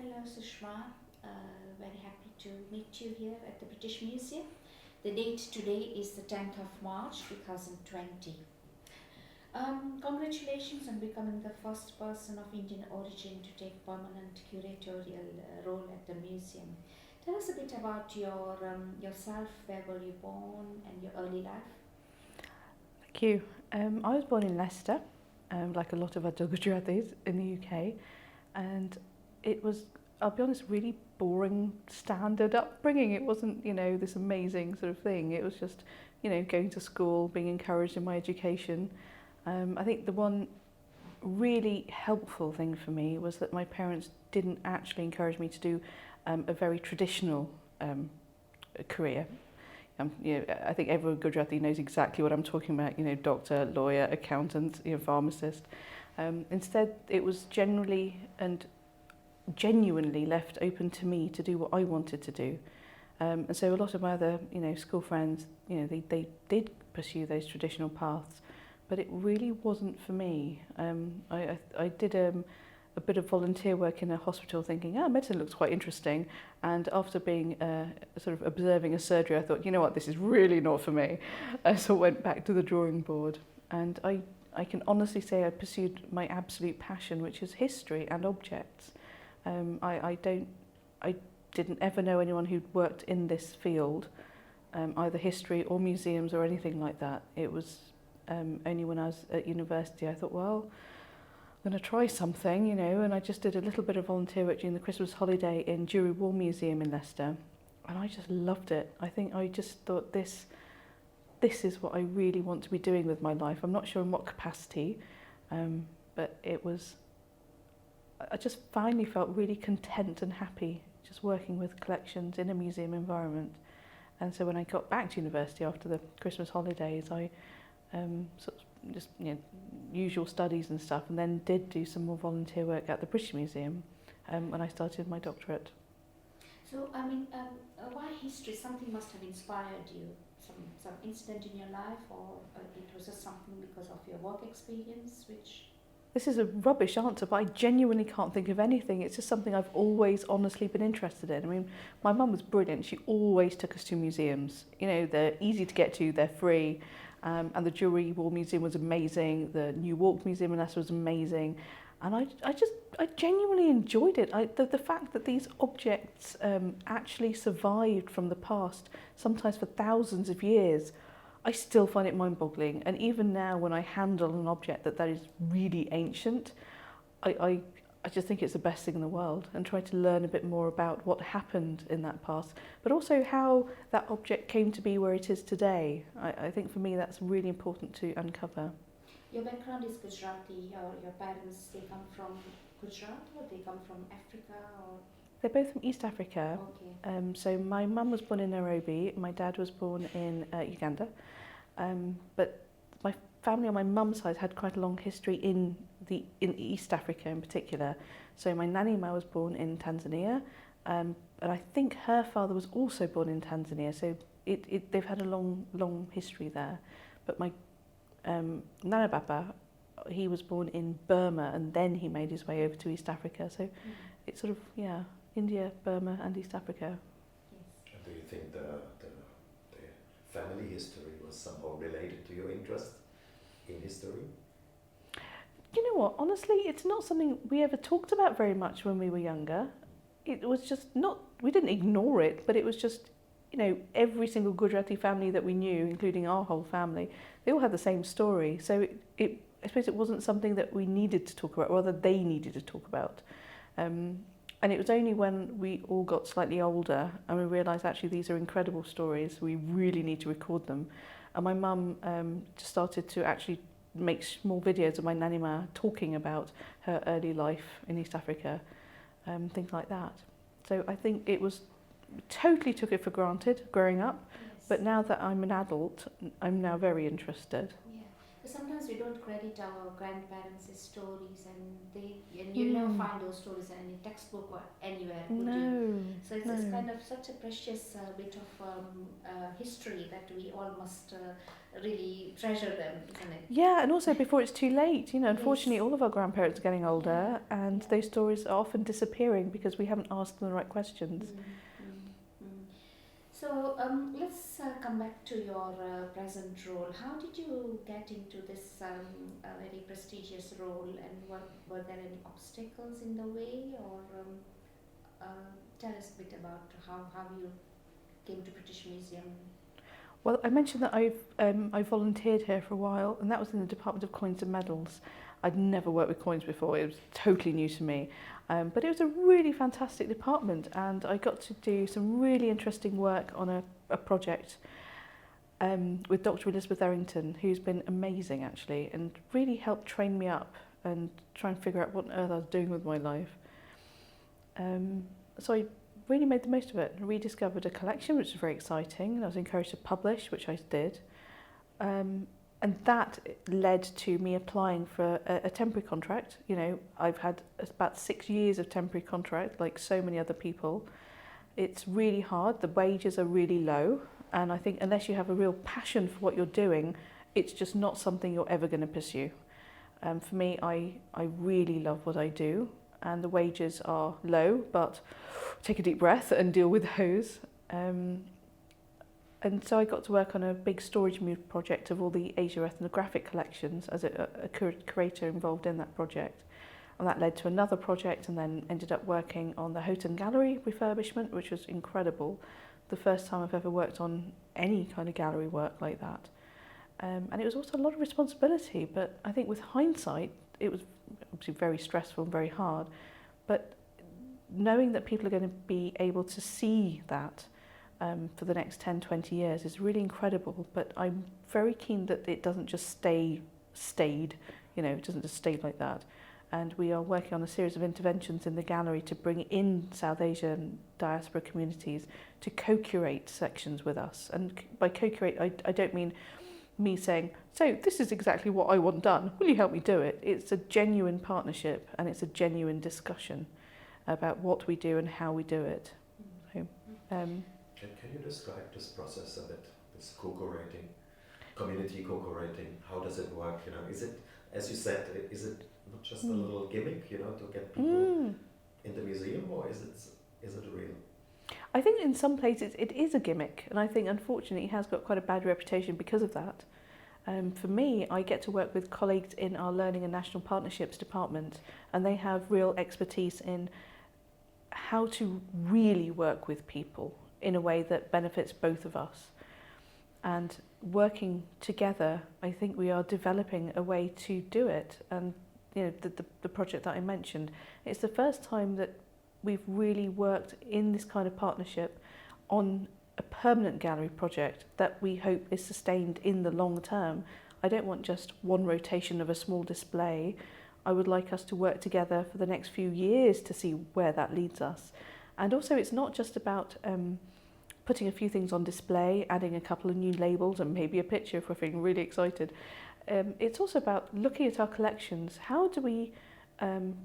Hello Sushma, very happy to meet you here at the British Museum. The date today is the 10th of March 2020. Congratulations on becoming the first person of Indian origin to take permanent curatorial role at the museum. Tell us a bit about yourself, where were you born and your early life? Thank you. I was born in Leicester, like a lot of other Gujaratis in the UK, and it was, I'll be honest, really boring standard upbringing. It wasn't, this amazing sort of thing. It was just, going to school, being encouraged in my education. I think the one really helpful thing for me was that my parents didn't actually encourage me to do a very traditional career. I think everyone Gujarati knows exactly what I'm talking about, doctor, lawyer, accountant, pharmacist. Instead, it was generally and genuinely left open to me to do what I wanted to do. And so a lot of my other, school friends, they did pursue those traditional paths, but it really wasn't for me. I did a bit of volunteer work in a hospital thinking, medicine looks quite interesting. And after being sort of observing a surgery, I thought, you know what, this is really not for me. So I went back to the drawing board. And I can honestly say I pursued my absolute passion, which is history and objects. I didn't ever know anyone who'd worked in this field, either history or museums or anything like that. It was only when I was at university I thought, well, I'm going to try something, and I just did a little bit of volunteer work during the Christmas holiday in Jewry War Museum in Leicester, and I just loved it. I think I just thought this is what I really want to be doing with my life. I'm not sure in what capacity, but I just finally felt really content and happy just working with collections in a museum environment. And so when I got back to university after the Christmas holidays, I sort of just usual studies and stuff, and then did do some more volunteer work at the British Museum when I started my doctorate. So, why history? Something must have inspired you, some incident in your life, or it was just something because of your work experience, which... This is a rubbish answer, but I genuinely can't think of anything. It's just something I've always honestly been interested in. I mean, my mum was brilliant. She always took us to museums. They're easy to get to, they're free. And the Jewry War Museum was amazing. The New Walk Museum in Leicester was amazing. And I genuinely enjoyed it. The fact that these objects actually survived from the past, sometimes for thousands of years, I still find it mind-boggling. And even now, when I handle an object that is really ancient, I just think it's the best thing in the world, and try to learn a bit more about what happened in that past, but also how that object came to be where it is today. I think for me that's really important to uncover. Your background is Gujarati, or your parents, they come from Gujarat, or they come from Africa, or...? They're both from East Africa. Okay. So my mum was born in Nairobi, my dad was born in Uganda, but my family on my mum's side had quite a long history in East Africa in particular. So my nanny ma was born in Tanzania, and I think her father was also born in Tanzania. So they've had a long history there. But my Nana Baba, he was born in Burma, and then he made his way over to East Africa. So it's sort of, India, Burma and East Africa. Yes. Do you think the family history was somehow related to your interest in history? You know what, honestly, it's not something we ever talked about very much when we were younger. It was just not, we didn't ignore it, but it was just, every single Gujarati family that we knew, including our whole family, they all had the same story. So I suppose it wasn't something that we needed to talk about, or rather they needed to talk about. And it was only when we all got slightly older and we realised actually these are incredible stories, we really need to record them. And my mum just started to actually make small videos of my nanny ma talking about her early life in East Africa, things like that. So I think totally took it for granted growing up, Yes. but now that I'm an adult, I'm now very interested. Yeah. Sometimes we don't credit our grandparents' stories, and you'll never find those stories in any textbook or anywhere, would you? No, So it's no. kind of such a precious bit of history that we all must really treasure them, isn't it? Yeah, and also before it's too late, unfortunately Yes. all of our grandparents are getting older and Yeah. those stories are often disappearing because we haven't asked them the right questions. So let's come back to your present role. How did you get into this very prestigious role, and were there any obstacles in the way, or tell us a bit about how you came to British Museum? Well, I mentioned that I volunteered here for a while, and that was in the Department of Coins and Medals. I'd never worked with coins before; it was totally new to me. But it was a really fantastic department, and I got to do some really interesting work on a project with Dr. Elizabeth Errington, who's been amazing actually, and really helped train me up and try and figure out what on earth I was doing with my life. So I really made the most of it and rediscovered a collection, which was very exciting, and I was encouraged to publish, which I did. And that led to me applying for a temporary contract. I've had about 6 years of temporary contract, like so many other people. It's really hard, the wages are really low, and I think unless you have a real passion for what you're doing, it's just not something you're ever going to pursue. For me, I really love what I do, and the wages are low, but take a deep breath and deal with those. And so I got to work on a big storage move project of all the Asia ethnographic collections as a curator involved in that project. And that led to another project, and then ended up working on the Houghton Gallery refurbishment, which was incredible. The first time I've ever worked on any kind of gallery work like that. And it was also a lot of responsibility, but I think with hindsight, it was obviously very stressful and very hard. But knowing that people are going to be able to see that for the next 10, 20 years is really incredible. But I'm very keen that it doesn't just stayed, it doesn't just stay like that. And we are working on a series of interventions in the gallery to bring in South Asian diaspora communities to co-curate sections with us. And by co-curate, I don't mean me saying, so this is exactly what I want done, will you help me do it? It's a genuine partnership, and it's a genuine discussion about what we do and how we do it. So, Can you describe this process a bit, this co-curating, community co-curating? How does it work? Is it, as you said, is it not just a little gimmick, to get people in the museum, or is it real? I think in some places it is a gimmick, and I think unfortunately it has got quite a bad reputation because of that. For me, I get to work with colleagues in our Learning and National Partnerships department, and they have real expertise in how to really work with people in a way that benefits both of us. And working together, I think we are developing a way to do it. And the project that I mentioned, it's the first time that we've really worked in this kind of partnership on a permanent gallery project that we hope is sustained in the long term. I don't want just one rotation of a small display. I would like us to work together for the next few years to see where that leads us. And also it's not just about putting a few things on display, adding a couple of new labels and maybe a picture if we're feeling really excited. It's also about looking at our collections. How do we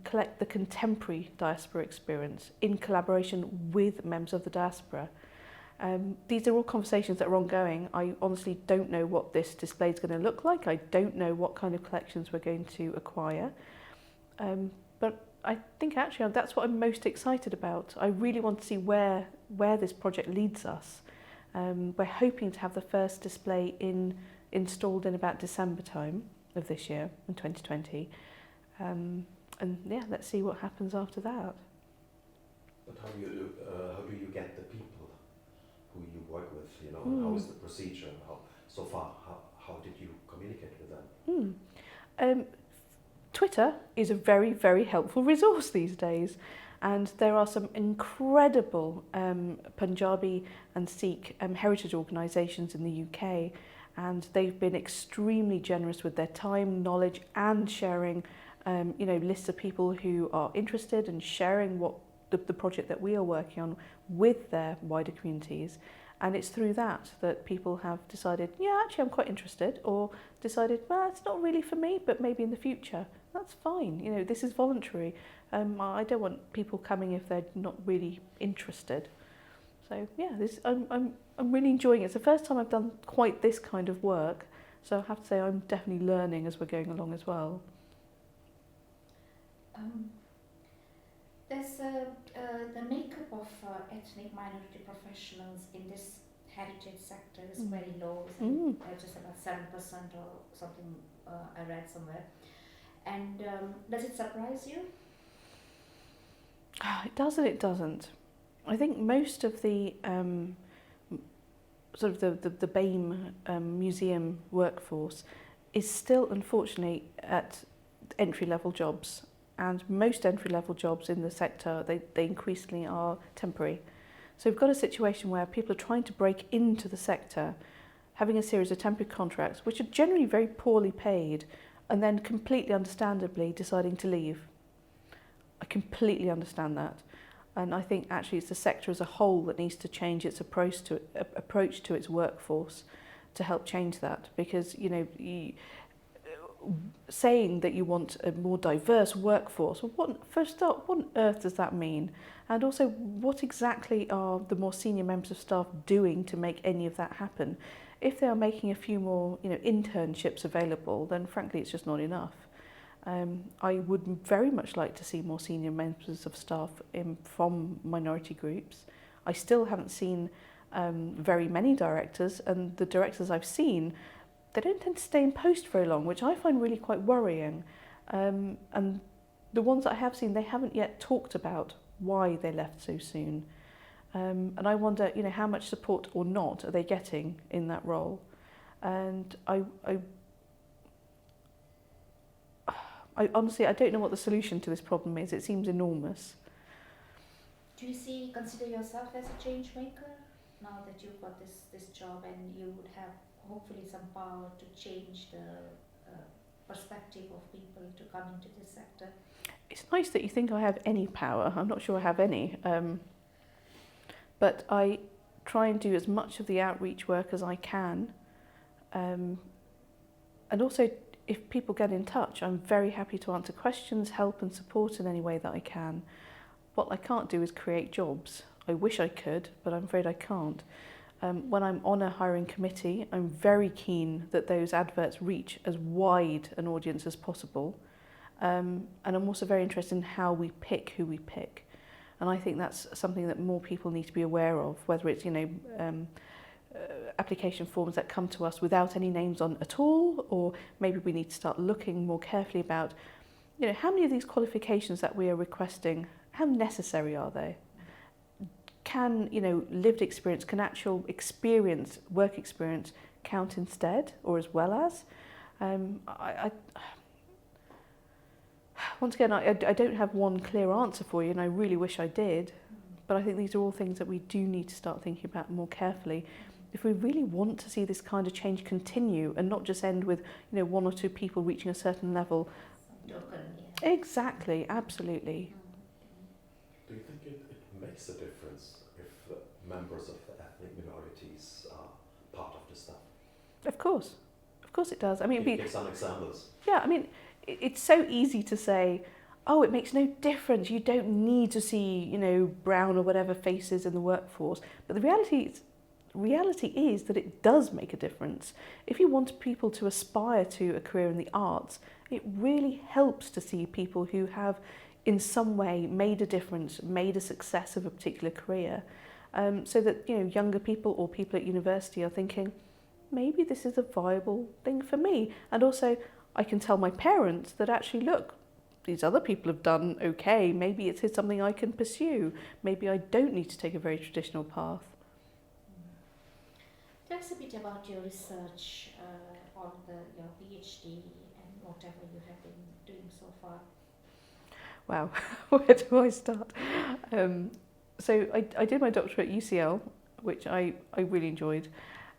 collect the contemporary diaspora experience in collaboration with members of the diaspora? These are all conversations that are ongoing. I honestly don't know what this display is going to look like. I don't know what kind of collections we're going to acquire. But I think actually that's what I'm most excited about. I really want to see where this project leads us. We're hoping to have the first display installed in about December time of this year, in 2020. And yeah, let's see what happens after that. But how do you get the people who you work with? How is the procedure? How did you communicate with them? Twitter is a very, very helpful resource these days. And there are some incredible Punjabi and Sikh heritage organisations in the UK, and they've been extremely generous with their time, knowledge, and sharing lists of people who are interested and sharing what the project that we are working on with their wider communities. And it's through that people have decided, yeah, actually I'm quite interested, or decided, well, it's not really for me, but maybe in the future. That's fine. You know, this is voluntary. I don't want people coming if they're not really interested. So yeah, I'm really enjoying it. It's the first time I've done quite this kind of work, so I have to say I'm definitely learning as we're going along as well. There's the makeup of ethnic minority professionals in this heritage sector is very low, just about 7% or something I read somewhere. And does it surprise you? It does and it doesn't. I think most of the sort of the BAME museum workforce is still, unfortunately, at entry-level jobs. And most entry-level jobs in the sector, they increasingly are temporary. So we've got a situation where people are trying to break into the sector, having a series of temporary contracts, which are generally very poorly paid, and then completely understandably deciding to leave. I completely understand that. And I think actually it's the sector as a whole that needs to change its approach to its workforce to help change that. Because, you know, saying that you want a more diverse workforce, well, first up, what on earth does that mean? And also, what exactly are the more senior members of staff doing to make any of that happen? If they are making a few more, you know, internships available, then frankly it's just not enough. I would very much like to see more senior members of staff from minority groups. I still haven't seen very many directors, and the directors I've seen, they don't tend to stay in post very long, which I find really quite worrying. And the ones that I have seen, they haven't yet talked about why they left so soon. And I wonder, you know, how much support or not are they getting in that role? And I honestly, I don't know what the solution to this problem is. It seems enormous. Do you consider yourself as a change maker now that you've got this job, and you would have hopefully some power to change the perspective of people to come into this sector? It's nice that you think I have any power. I'm not sure I have any. But I try and do as much of the outreach work as I can. And also, if people get in touch, I'm very happy to answer questions, help and support in any way that I can. What I can't do is create jobs. I wish I could, but I'm afraid I can't. When I'm on a hiring committee, I'm very keen that those adverts reach as wide an audience as possible. And I'm also very interested in how we pick who we pick. And I think that's something that more people need to be aware of, whether it's, you know, application forms that come to us without any names on at all, or maybe we need to start looking more carefully about, you know, how many of these qualifications that we are requesting, how necessary are they? Can, you know, lived experience, can actual experience, work experience count instead or as well as? Once again, I don't have one clear answer for you, and I really wish I did, but I think these are all things that we do need to start thinking about more carefully. If we really want to see this kind of change continue and not just end with, you know, one or two people reaching a certain level. Exactly, absolutely. Do you think it makes a difference if members of ethnic minorities are part of the staff? Of course it does. I mean, give some examples. Yeah, I mean, it's so easy to say, oh, it makes no difference. You don't need to see, you know, brown or whatever faces in the workforce. But the reality is that it does make a difference. If you want people to aspire to a career in the arts, it really helps to see people who have in some way made a difference, made a success of a particular career, so that, you know, younger people or people at university are thinking, maybe this is a viable thing for me. And also, I can tell my parents that actually, look, these other people have done okay, maybe it's something I can pursue. Maybe I don't need to take a very traditional path. Tell us a bit about your research on your PhD and whatever you have been doing so far. Wow, where do I start? So I did my doctorate at UCL, which I really enjoyed.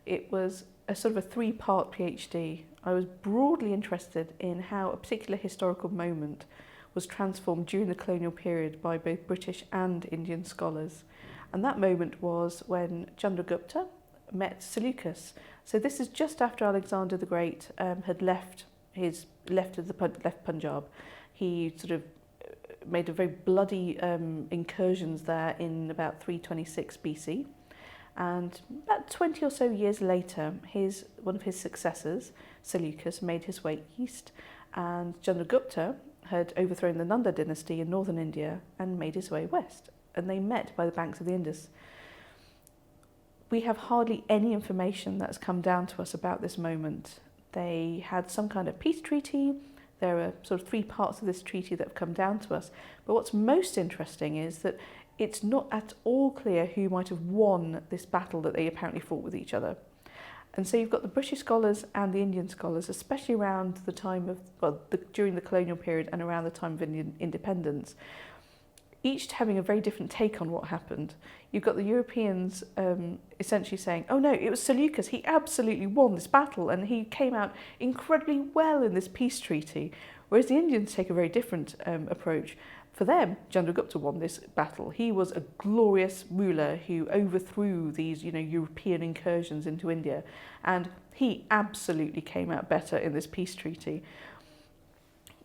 It was a sort of a 3-part PhD. I was broadly interested in how a particular historical moment was transformed during the colonial period by both British and Indian scholars. And that moment was when Chandragupta met Seleucus. So this is just after Alexander the Great had left Punjab. He sort of made a very bloody incursions there in about 326 BC. And about 20 or so years later, one of his successors, Seleucus, made his way east, and Chandragupta had overthrown the Nanda dynasty in northern India and made his way west. And they met by the banks of the Indus. We have hardly any information that's come down to us about this moment. They had some kind of peace treaty. There are sort of 3 parts of this treaty that have come down to us. But what's most interesting is that it's not at all clear who might have won this battle that they apparently fought with each other. And so you've got the British scholars and the Indian scholars, especially around the time of, during the colonial period and around the time of Indian independence, each having a very different take on what happened. You've got the Europeans essentially saying, oh no, it was Seleucus, he absolutely won this battle and he came out incredibly well in this peace treaty. Whereas the Indians take a very different approach. For them, Chandragupta won this battle. He was a glorious ruler who overthrew these, European incursions into India, and he absolutely came out better in this peace treaty.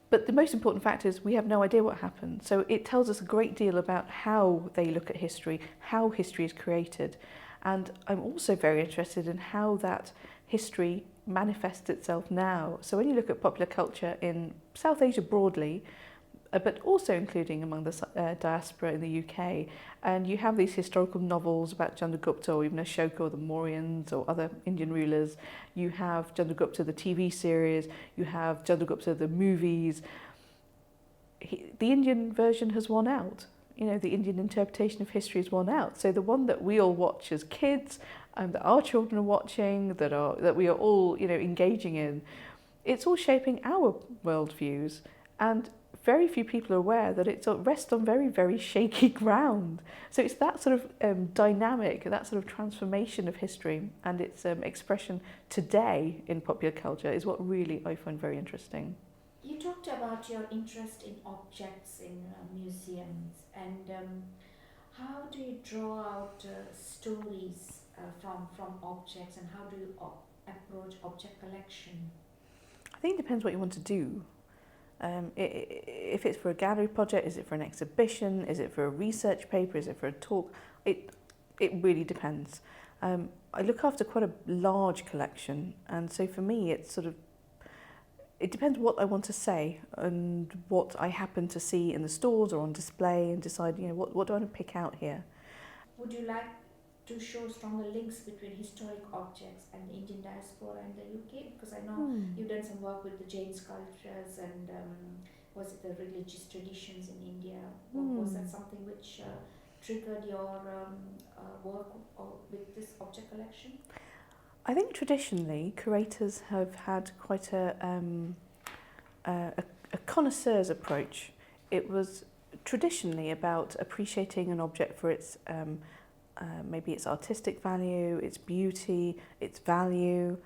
But the most important fact is we have no idea what happened. So it tells us a great deal about how they look at history, how history is created. And I'm also very interested in how that history manifests itself now. So when you look at popular culture in South Asia broadly, but also including among the diaspora in the UK. And you have these historical novels about Chandragupta or even Ashoka or the Mauryans or other Indian rulers. You have Chandragupta, the TV series. You have Chandragupta, the movies. The Indian version has won out. The Indian interpretation of history has won out. So the one that we all watch as kids, that our children are watching, that we are all engaging in, it's all shaping our worldviews. And very few people are aware that it rests on very, very shaky ground. So it's that sort of dynamic, that sort of transformation of history and its expression today in popular culture is what really I find very interesting. You talked about your interest in objects in museums, and how do you draw out stories from objects, and how do you approach object collection? I think it depends what you want to do. If it's for a gallery project, is it for an exhibition, is it for a research paper, is it for a talk? It really depends. I look after quite a large collection, and so for me it depends what I want to say and what I happen to see in the stores or on display, and decide what do I want to pick out here. Would you like to show stronger links between historic objects and the Indian diaspora and the UK? Because I know you've done some work with the Jain sculptures and was it the religious traditions in India? Was that something which triggered your work with this object collection? I think traditionally curators have had quite a connoisseur's approach. It was traditionally about appreciating an object for its maybe its artistic value, its beauty, its value.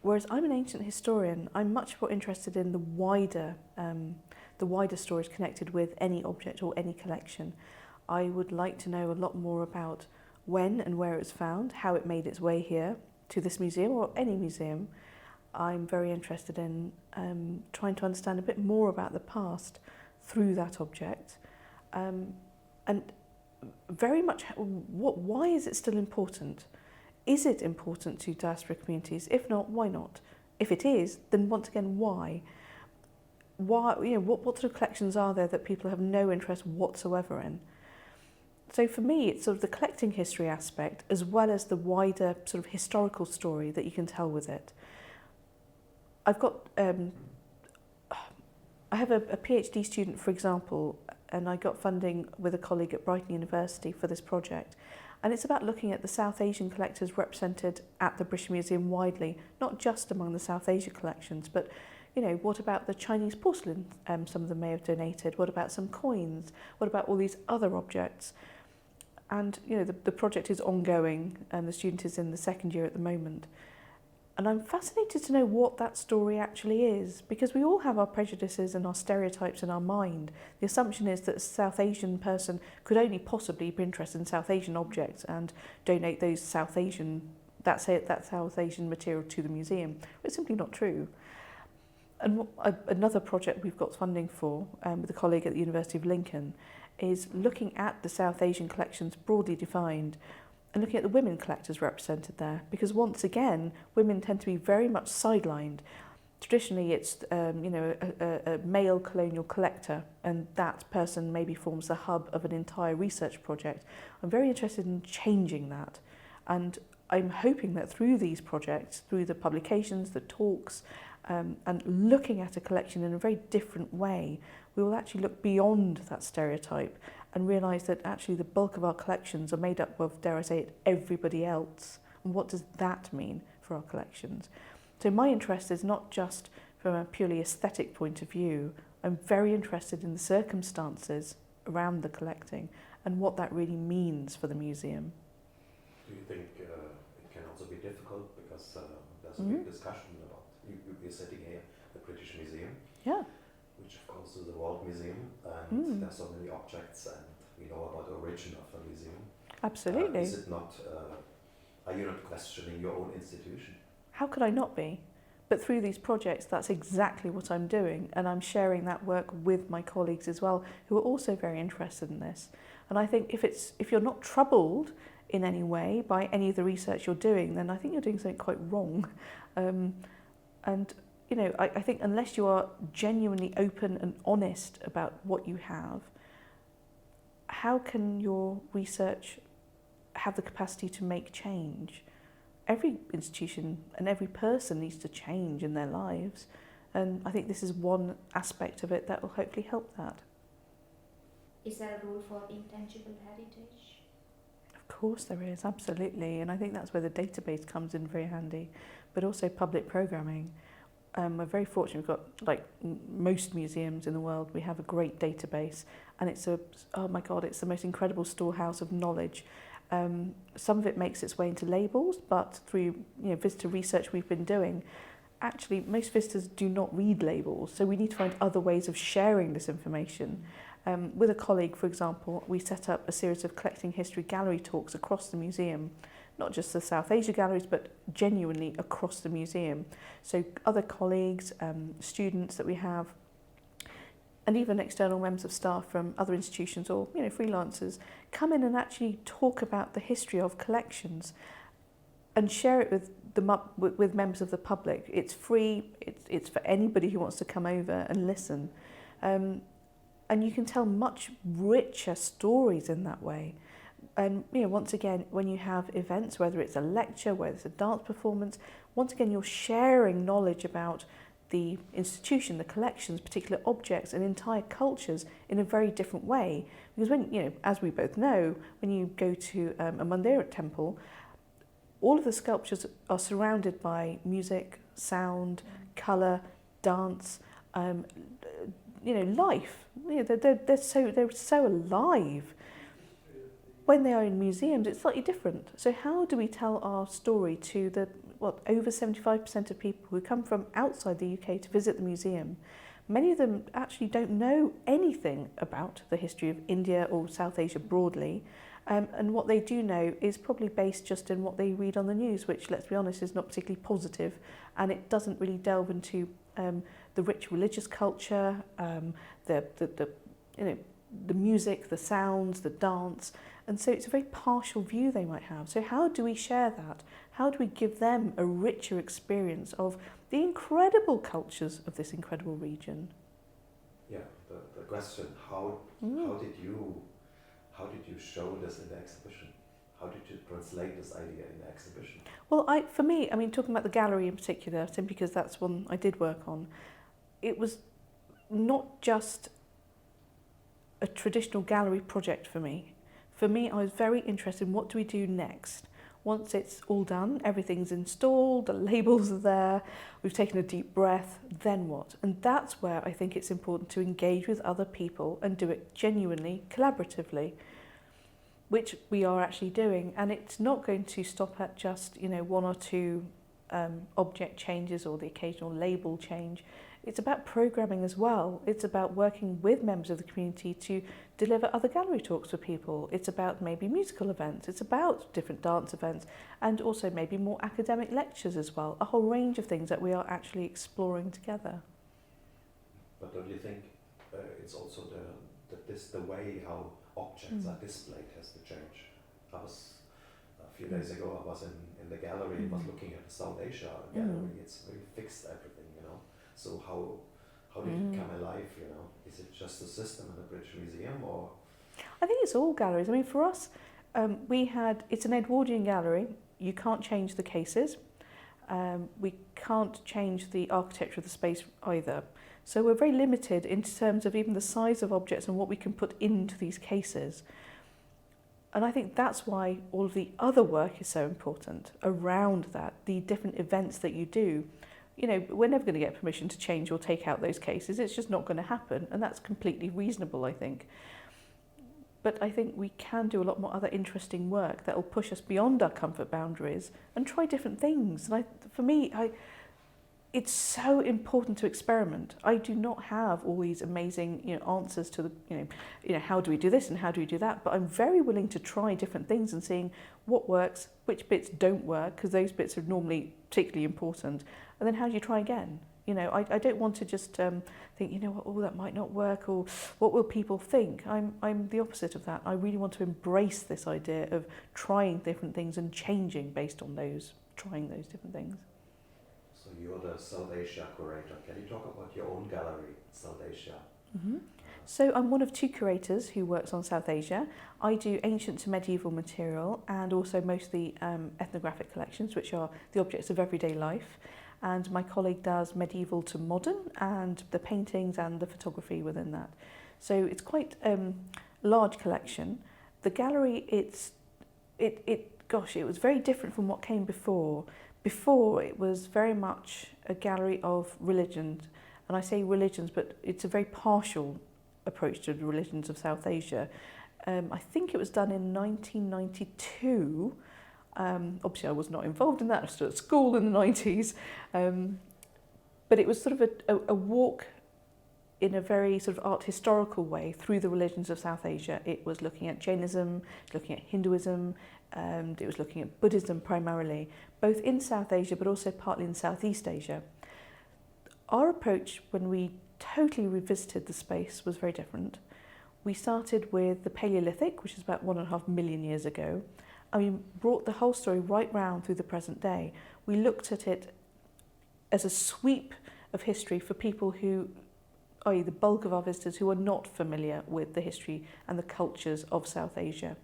Whereas I'm an ancient historian, I'm much more interested in the wider stories connected with any object or any collection. I would like to know a lot more about when and where it was found, how it made its way here to this museum or any museum. I'm very interested in trying to understand a bit more about the past through that object. And very much, why is it still important? Is it important to diaspora communities? If not, why not? If it is, then once again, why? Why? What sort of collections are there that people have no interest whatsoever in? So for me, it's sort of the collecting history aspect as well as the wider sort of historical story that you can tell with it. I've got, I have a PhD student, for example, and I got funding with a colleague at Brighton University for this project. And it's about looking at the South Asian collectors represented at the British Museum widely, not just among the South Asia collections, but what about the Chinese porcelain some of them may have donated? What about some coins? What about all these other objects? And the project is ongoing and the student is in the second year at the moment. And I'm fascinated to know what that story actually is, because we all have our prejudices and our stereotypes in our mind. The assumption is that a South Asian person could only possibly be interested in South Asian objects and donate those South Asian material to the museum. It's simply not true. And another project we've got funding for with a colleague at the University of Lincoln is looking at the South Asian collections broadly defined and looking at the women collectors represented there, because once again, women tend to be very much sidelined. Traditionally, it's a male colonial collector, and that person maybe forms the hub of an entire research project. I'm very interested in changing that, and I'm hoping that through these projects, through the publications, the talks, and looking at a collection in a very different way, we will actually look beyond that stereotype and realise that actually the bulk of our collections are made up of, dare I say it, everybody else. And what does that mean for our collections? So my interest is not just from a purely aesthetic point of view. I'm very interested in the circumstances around the collecting and what that really means for the museum. Do you think it can also be difficult because there's a big discussion about, you're sitting here at the British Museum, Yeah. which of course is a world museum, and there's so many objects, and we know about the origin of the museum. Absolutely. Is it not, are you not questioning your own institution? How could I not be? But through these projects, that's exactly what I'm doing, and I'm sharing that work with my colleagues as well, who are also very interested in this. And I think if you're not troubled in any way by any of the research you're doing, then I think you're doing something quite wrong. And you know, I think unless you are genuinely open and honest about what you have, how can your research have the capacity to make change? Every institution and every person needs to change in their lives. And I think this is one aspect of it that will hopefully help that. Is there a role for intangible heritage? Of course there is, absolutely. And I think that's where the database comes in very handy, but also public programming. We're very fortunate. We've got, like most museums in the world, we have a great database, and it's it's the most incredible storehouse of knowledge. Some of it makes its way into labels, but through visitor research we've been doing, actually most visitors do not read labels, so we need to find other ways of sharing this information. With a colleague, for example, we set up a series of collecting history gallery talks across the museum, not just the South Asia galleries, but genuinely across the museum. So other colleagues, students that we have, and even external members of staff from other institutions or freelancers come in and actually talk about the history of collections and share it with members of the public. It's free. It's for anybody who wants to come over and listen, and you can tell much richer stories in that way. And once again, when you have events, whether it's a lecture, whether it's a dance performance, once again you're sharing knowledge about the institution, the collections, particular objects and entire cultures in a very different way. Because when, as we both know, when you go to a Mandir temple, all of the sculptures are surrounded by music, sound, colour, dance, life. They're so alive. When they are in museums, it's slightly different. So how do we tell our story to the over 75% of people who come from outside the UK to visit the museum? Many of them actually don't know anything about the history of India or South Asia broadly, and what they do know is probably based just in what they read on the news, which, let's be honest, is not particularly positive, and it doesn't really delve into the rich religious culture, the music, the sounds, the dance. And so it's a very partial view they might have. So how do we share that? How do we give them a richer experience of the incredible cultures of this incredible region? Yeah, the question, how did you show this in the exhibition? How did you translate this idea in the exhibition? Well, for me, talking about the gallery in particular, simply because that's one I did work on, it was not just a traditional gallery project for me. For me, I was very interested in what do we do next. Once it's all done, everything's installed, the labels are there, we've taken a deep breath, then what? And that's where I think it's important to engage with other people and do it genuinely, collaboratively, which we are actually doing. And it's not going to stop at just, one or two object changes or the occasional label change. It's about programming as well. It's about working with members of the community to deliver other gallery talks for people. It's about maybe musical events. It's about different dance events and also maybe more academic lectures as well. A whole range of things that we are actually exploring together. But don't you think it's also the way how objects are displayed has to change? A few days ago I was in the gallery and was looking at the South Asia gallery. It's very fixed, everything, you know. So how did it come alive, you know? Is it just a system in the British Museum, or? I think it's all galleries. I mean, for us, it's an Edwardian gallery. You can't change the cases. We can't change the architecture of the space either. So we're very limited in terms of even the size of objects and what we can put into these cases. And I think that's why all of the other work is so important around that, the different events that you do. You know, we're never going to get permission to change or take out those cases. It's just not going to happen. And that's completely reasonable, I think. But I think we can do a lot more other interesting work that will push us beyond our comfort boundaries and try different things. And for me, it's so important to experiment. I do not have all these amazing, answers to the, how do we do this and how do we do that? But I'm very willing to try different things and seeing what works, which bits don't work, because those bits are normally particularly important. And then how do you try again? I don't want to just think, that might not work, or what will people think? I'm the opposite of that. I really want to embrace this idea of trying different things and changing based on trying those different things. So you're the South Asia curator. Can you talk about your own gallery, South Asia? Mm-hmm. So I'm one of two curators who works on South Asia. I do ancient to medieval material and also most of the ethnographic collections, which are the objects of everyday life. And my colleague does medieval to modern and the paintings and the photography within that. So it's quite a large collection. The gallery, it was very different from what came before. Before, it was very much a gallery of religions. And I say religions, but it's a very partial approach to the religions of South Asia. I think it was done in 1992. Obviously, I was not involved in that. I was still at school in the 90s. But it was sort of a walk in a very sort of art historical way through the religions of South Asia. It was looking at Jainism, looking at Hinduism, and it was looking at Buddhism primarily, both in South Asia but also partly in Southeast Asia. Our approach when we totally revisited the space was very different. We started with the Paleolithic, which is about 1.5 million years ago, and we brought the whole story right round through the present day. We looked at it as a sweep of history for people who, i.e. the bulk of our visitors, who are not familiar with the history and the cultures of South Asia.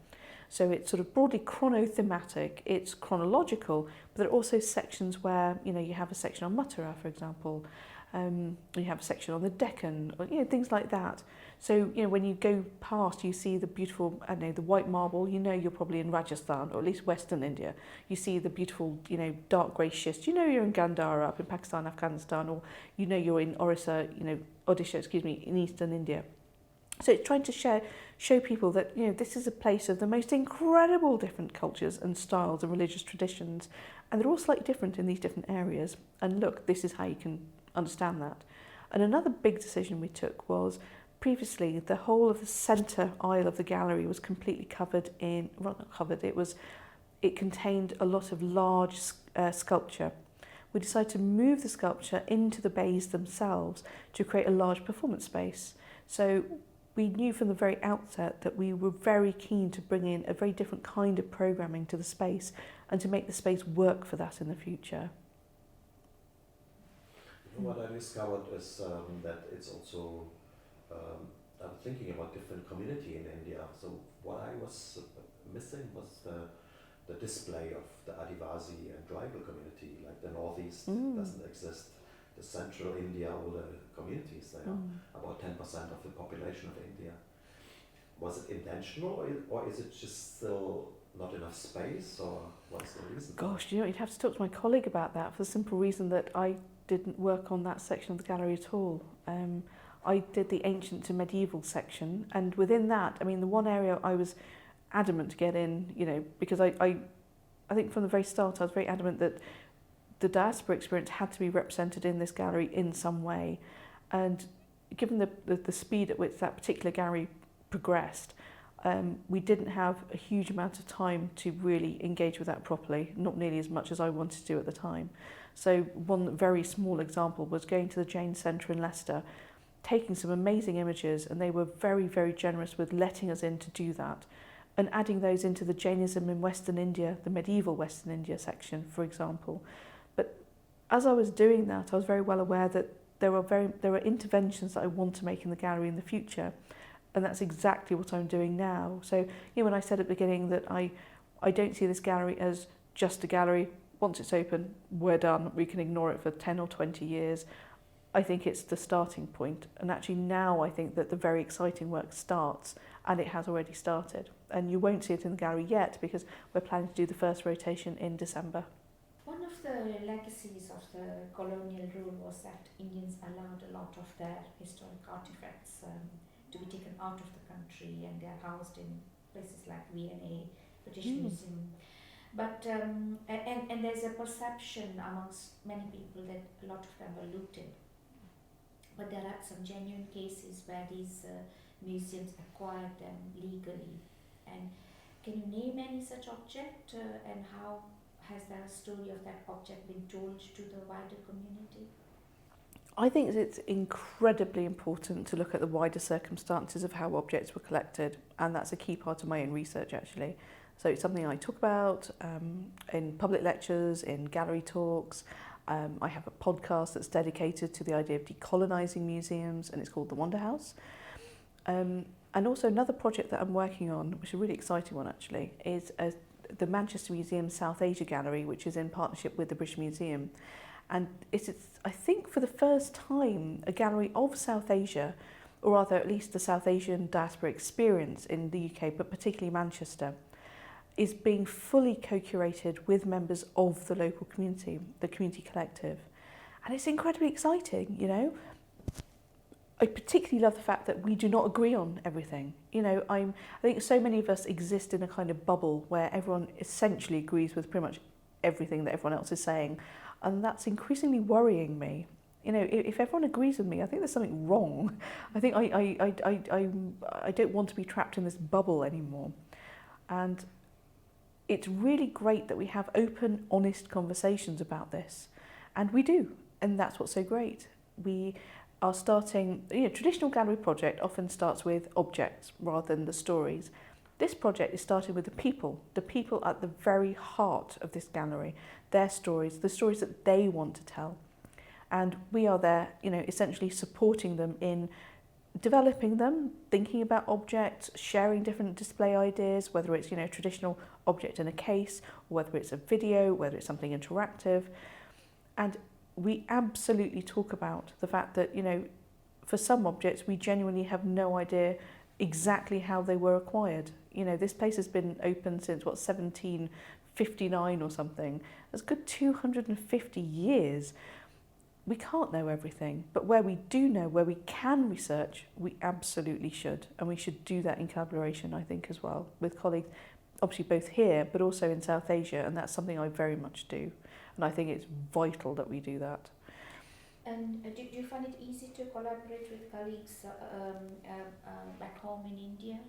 So it's sort of broadly chronothematic, it's chronological, but there are also sections where, you have a section on Mathura, for example, you have a section on the Deccan, or, things like that. So, when you go past, you see the beautiful, the white marble, you're probably in Rajasthan, or at least Western India. You see the beautiful, dark grey schist, you're in Gandhara up in Pakistan, Afghanistan, or you're in Odisha, in Eastern India. So it's trying to show people that, this is a place of the most incredible different cultures and styles and religious traditions, and they're all slightly different in these different areas. And look, this is how you can understand that. And another big decision we took was, previously the whole of the centre aisle of the gallery was completely covered in, well, not covered, it contained a lot of large sculpture. We decided to move the sculpture into the bays themselves to create a large performance space. So we knew from the very outset that we were very keen to bring in a very different kind of programming to the space and to make the space work for that in the future. What I discovered is that it's also, I'm thinking about different community in India. So what I was missing was the display of the Adivasi and tribal community, like the Northeast doesn't exist. The central India, all the communities there, about 10% of the population of India. Was it intentional, or is it just still not enough space, or what's the reason? Gosh, you'd have to talk to my colleague about that, for the simple reason that I didn't work on that section of the gallery at all. I did the ancient to medieval section, and within that, the one area I was adamant to get in, because I think from the very start I was very adamant that the diaspora experience had to be represented in this gallery in some way. And given the speed at which that particular gallery progressed, we didn't have a huge amount of time to really engage with that properly, not nearly as much as I wanted to do at the time. So one very small example was going to the Jain Centre in Leicester, taking some amazing images, and they were very, very generous with letting us in to do that, and adding those into the Jainism in Western India, the medieval Western India section, for example. But as I was doing that, I was very well aware that there were interventions that I want to make in the gallery in the future, and that's exactly what I'm doing now. So, when I said at the beginning that I don't see this gallery as just a gallery. Once it's open, we're done. We can ignore it for 10 or 20 years. I think it's the starting point. And actually now I think that the very exciting work starts, and it has already started. And you won't see it in the gallery yet because we're planning to do the first rotation in December. One of the legacies of the colonial rule was that Indians allowed a lot of their historic artifacts to be taken out of the country, and they are housed in places like V&A, British Museum. But and there's a perception amongst many people that a lot of them were looted. But there are some genuine cases where these museums acquired them legally. And can you name any such object, and how has the story of that object been told to the wider community? I think it's incredibly important to look at the wider circumstances of how objects were collected, and that's a key part of my own research actually. So it's something I talk about in public lectures, in gallery talks. I have a podcast that's dedicated to the idea of decolonising museums, and it's called The Wonder House. And also another project that I'm working on, which is a really exciting one actually, is the Manchester Museum South Asia Gallery, which is in partnership with the British Museum. And it's, I think, for the first time, a gallery of South Asia, or rather at least the South Asian diaspora experience in the UK, but particularly Manchester, is being fully co-curated with members of the local community, the community collective. And it's incredibly exciting, I particularly love the fact that we do not agree on everything. I think so many of us exist in a kind of bubble where everyone essentially agrees with pretty much everything that everyone else is saying. And that's increasingly worrying me. If everyone agrees with me, I think there's something wrong. I think I don't want to be trapped in this bubble anymore. And it's really great that we have open, honest conversations about this. And we do. And that's what's so great. We are starting, traditional gallery project often starts with objects rather than the stories. This project is starting with the people at the very heart of this gallery, their stories, the stories that they want to tell. And we are there, essentially supporting them in developing them, thinking about objects, sharing different display ideas, whether it's, a traditional object in a case, or whether it's a video, whether it's something interactive. And we absolutely talk about the fact that, for some objects, we genuinely have no idea exactly how they were acquired. This place has been open since, 1759 or something. That's a good 250 years. We can't know everything, but where we do know, where we can research, we absolutely should. And we should do that in collaboration, I think, as well, with colleagues, obviously both here, but also in South Asia. And that's something I very much do. And I think it's vital that we do that. And do you find it easy to collaborate with colleagues back home in India,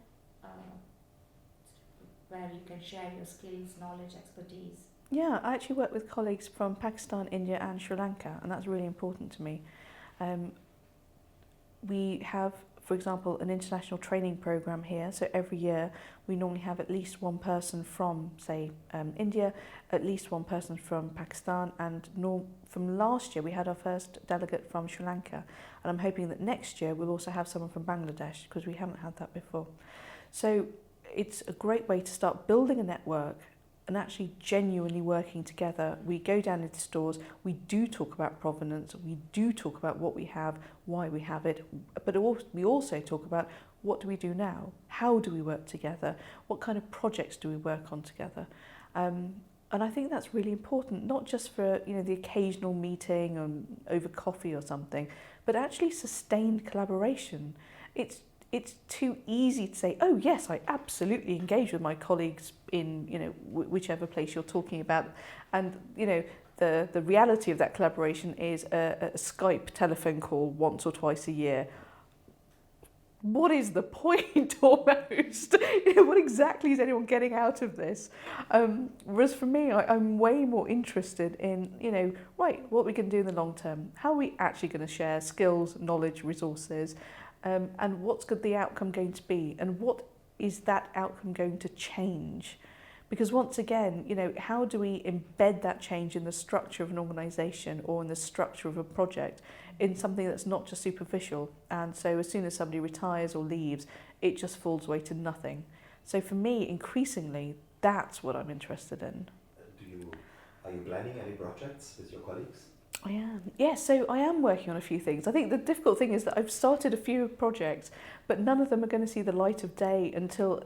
where you can share your skills, knowledge, expertise? Yeah, I actually work with colleagues from Pakistan, India and Sri Lanka, and that's really important to me. We have, for example, an international training program here, so every year we normally have at least one person from, say, India, at least one person from Pakistan, and from last year we had our first delegate from Sri Lanka, and I'm hoping that next year we'll also have someone from Bangladesh, because we haven't had that before. So it's a great way to start building a network and actually genuinely working together. We go down into stores, we do talk about provenance, we do talk about what we have, why we have it, but we also talk about what do we do now? How do we work together? What kind of projects do we work on together? And I think that's really important, not just for the occasional meeting over coffee or something, but actually sustained collaboration. It's too easy to say, oh yes, I absolutely engage with my colleagues in whichever place you're talking about, and the reality of that collaboration is a Skype telephone call once or twice a year. What is the point almost? What exactly is anyone getting out of this? Whereas for me, I'm way more interested in, right, what we can do in the long term. How are we actually going to share skills, knowledge, resources, and what's the outcome going to be? And what is that outcome going to change? Because once again, how do we embed that change in the structure of an organisation or in the structure of a project in something that's not just superficial? And so as soon as somebody retires or leaves, it just falls away to nothing. So for me, increasingly, that's what I'm interested in. Are you planning any projects with your colleagues? I am. Yes, so I am working on a few things. I think the difficult thing is that I've started a few projects, but none of them are going to see the light of day until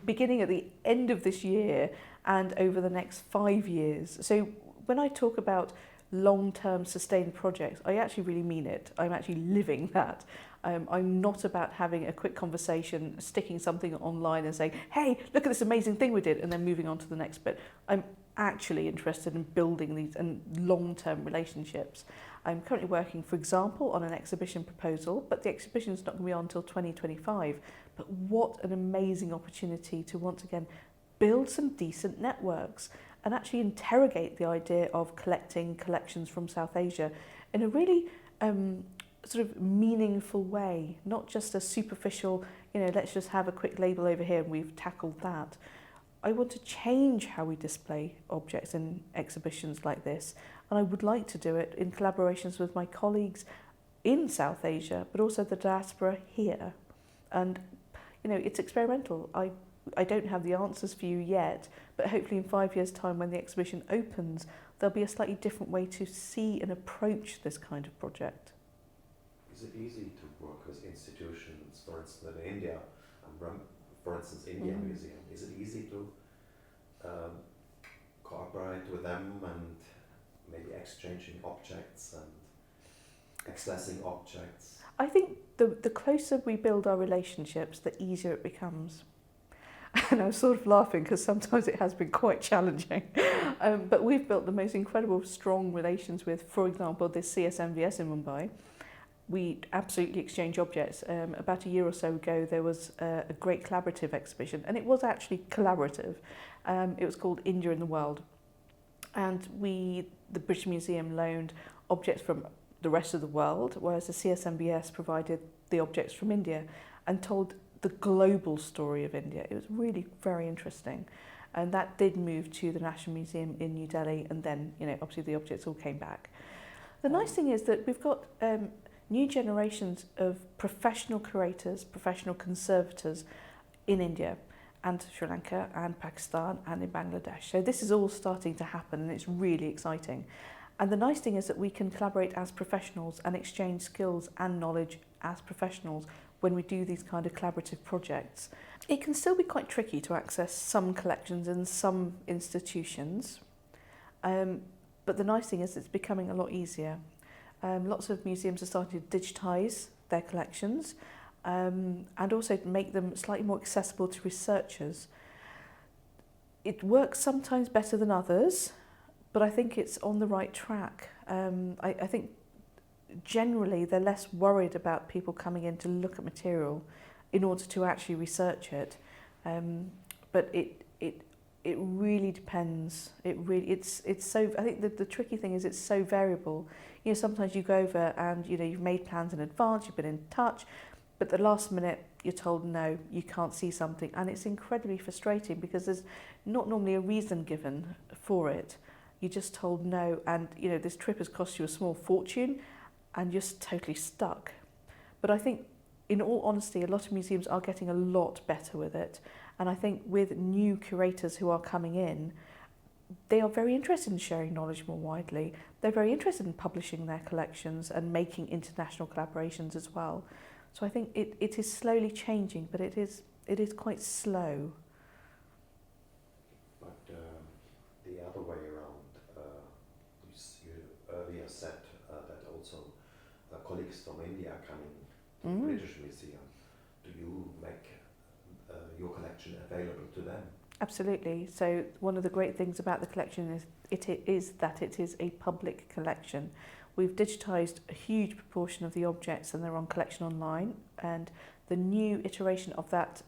beginning at the end of this year and over the next 5 years. So when I talk about long-term sustained projects, I actually really mean it. I'm actually living that. I'm not about having a quick conversation, sticking something online and saying, hey, look at this amazing thing we did, and then moving on to the next bit. I'm actually interested in building these and long-term relationships. I'm currently working, for example, on an exhibition proposal, but the exhibition is not going to be on until 2025. But what an amazing opportunity to once again build some decent networks and actually interrogate the idea of collecting collections from South Asia in a really sort of meaningful way, not just a superficial, let's just have a quick label over here and we've tackled that. I want to change how we display objects in exhibitions like this, and I would like to do it in collaborations with my colleagues in South Asia, but also the diaspora here. And it's experimental. I don't have the answers for you yet, but hopefully in 5 years' time when the exhibition opens, there'll be a slightly different way to see and approach this kind of project. Is it easy to work with institutions, for instance, in India, for instance, India Museum? Is it easy to cooperate with them and maybe exchanging objects and accessing objects? I think the closer we build our relationships, the easier it becomes. And I'm sort of laughing because sometimes it has been quite challenging. But we've built the most incredible, strong relations with, for example, this CSMVS in Mumbai. We absolutely exchange objects. About a year or so ago, there was a great collaborative exhibition, and it was actually collaborative. It was called India in the World. And the British Museum, loaned objects from the rest of the world, whereas the CSMBS provided the objects from India and told the global story of India. It was really very interesting. And that did move to the National Museum in New Delhi, and then, obviously the objects all came back. The nice thing is that we've got new generations of professional curators, professional conservators in India and Sri Lanka and Pakistan and in Bangladesh. So this is all starting to happen, and it's really exciting. And the nice thing is that we can collaborate as professionals and exchange skills and knowledge as professionals when we do these kind of collaborative projects. It can still be quite tricky to access some collections in some institutions, but the nice thing is it's becoming a lot easier. Lots of museums are starting to digitise their collections and also to make them slightly more accessible to researchers. It works sometimes better than others, but I think it's on the right track. I think generally they're less worried about people coming in to look at material in order to actually research it. But it really depends. It's so. I think the tricky thing is it's so variable. Sometimes you go over and you've made plans in advance, you've been in touch, but the last minute you're told no, you can't see something, and it's incredibly frustrating because there's not normally a reason given for it. You're just told no, and this trip has cost you a small fortune, and you're totally stuck. But I think, in all honesty, a lot of museums are getting a lot better with it. And I think with new curators who are coming in, they are very interested in sharing knowledge more widely. They're very interested in publishing their collections and making international collaborations as well. So I think it is slowly changing, but it is quite slow. But the other way around, you earlier said that also colleagues from India are coming to the British Museum. Do you make your collection available to them? Absolutely. So one of the great things about the collection is that it is a public collection. We've digitised a huge proportion of the objects and they're on collection online, and the new iteration of that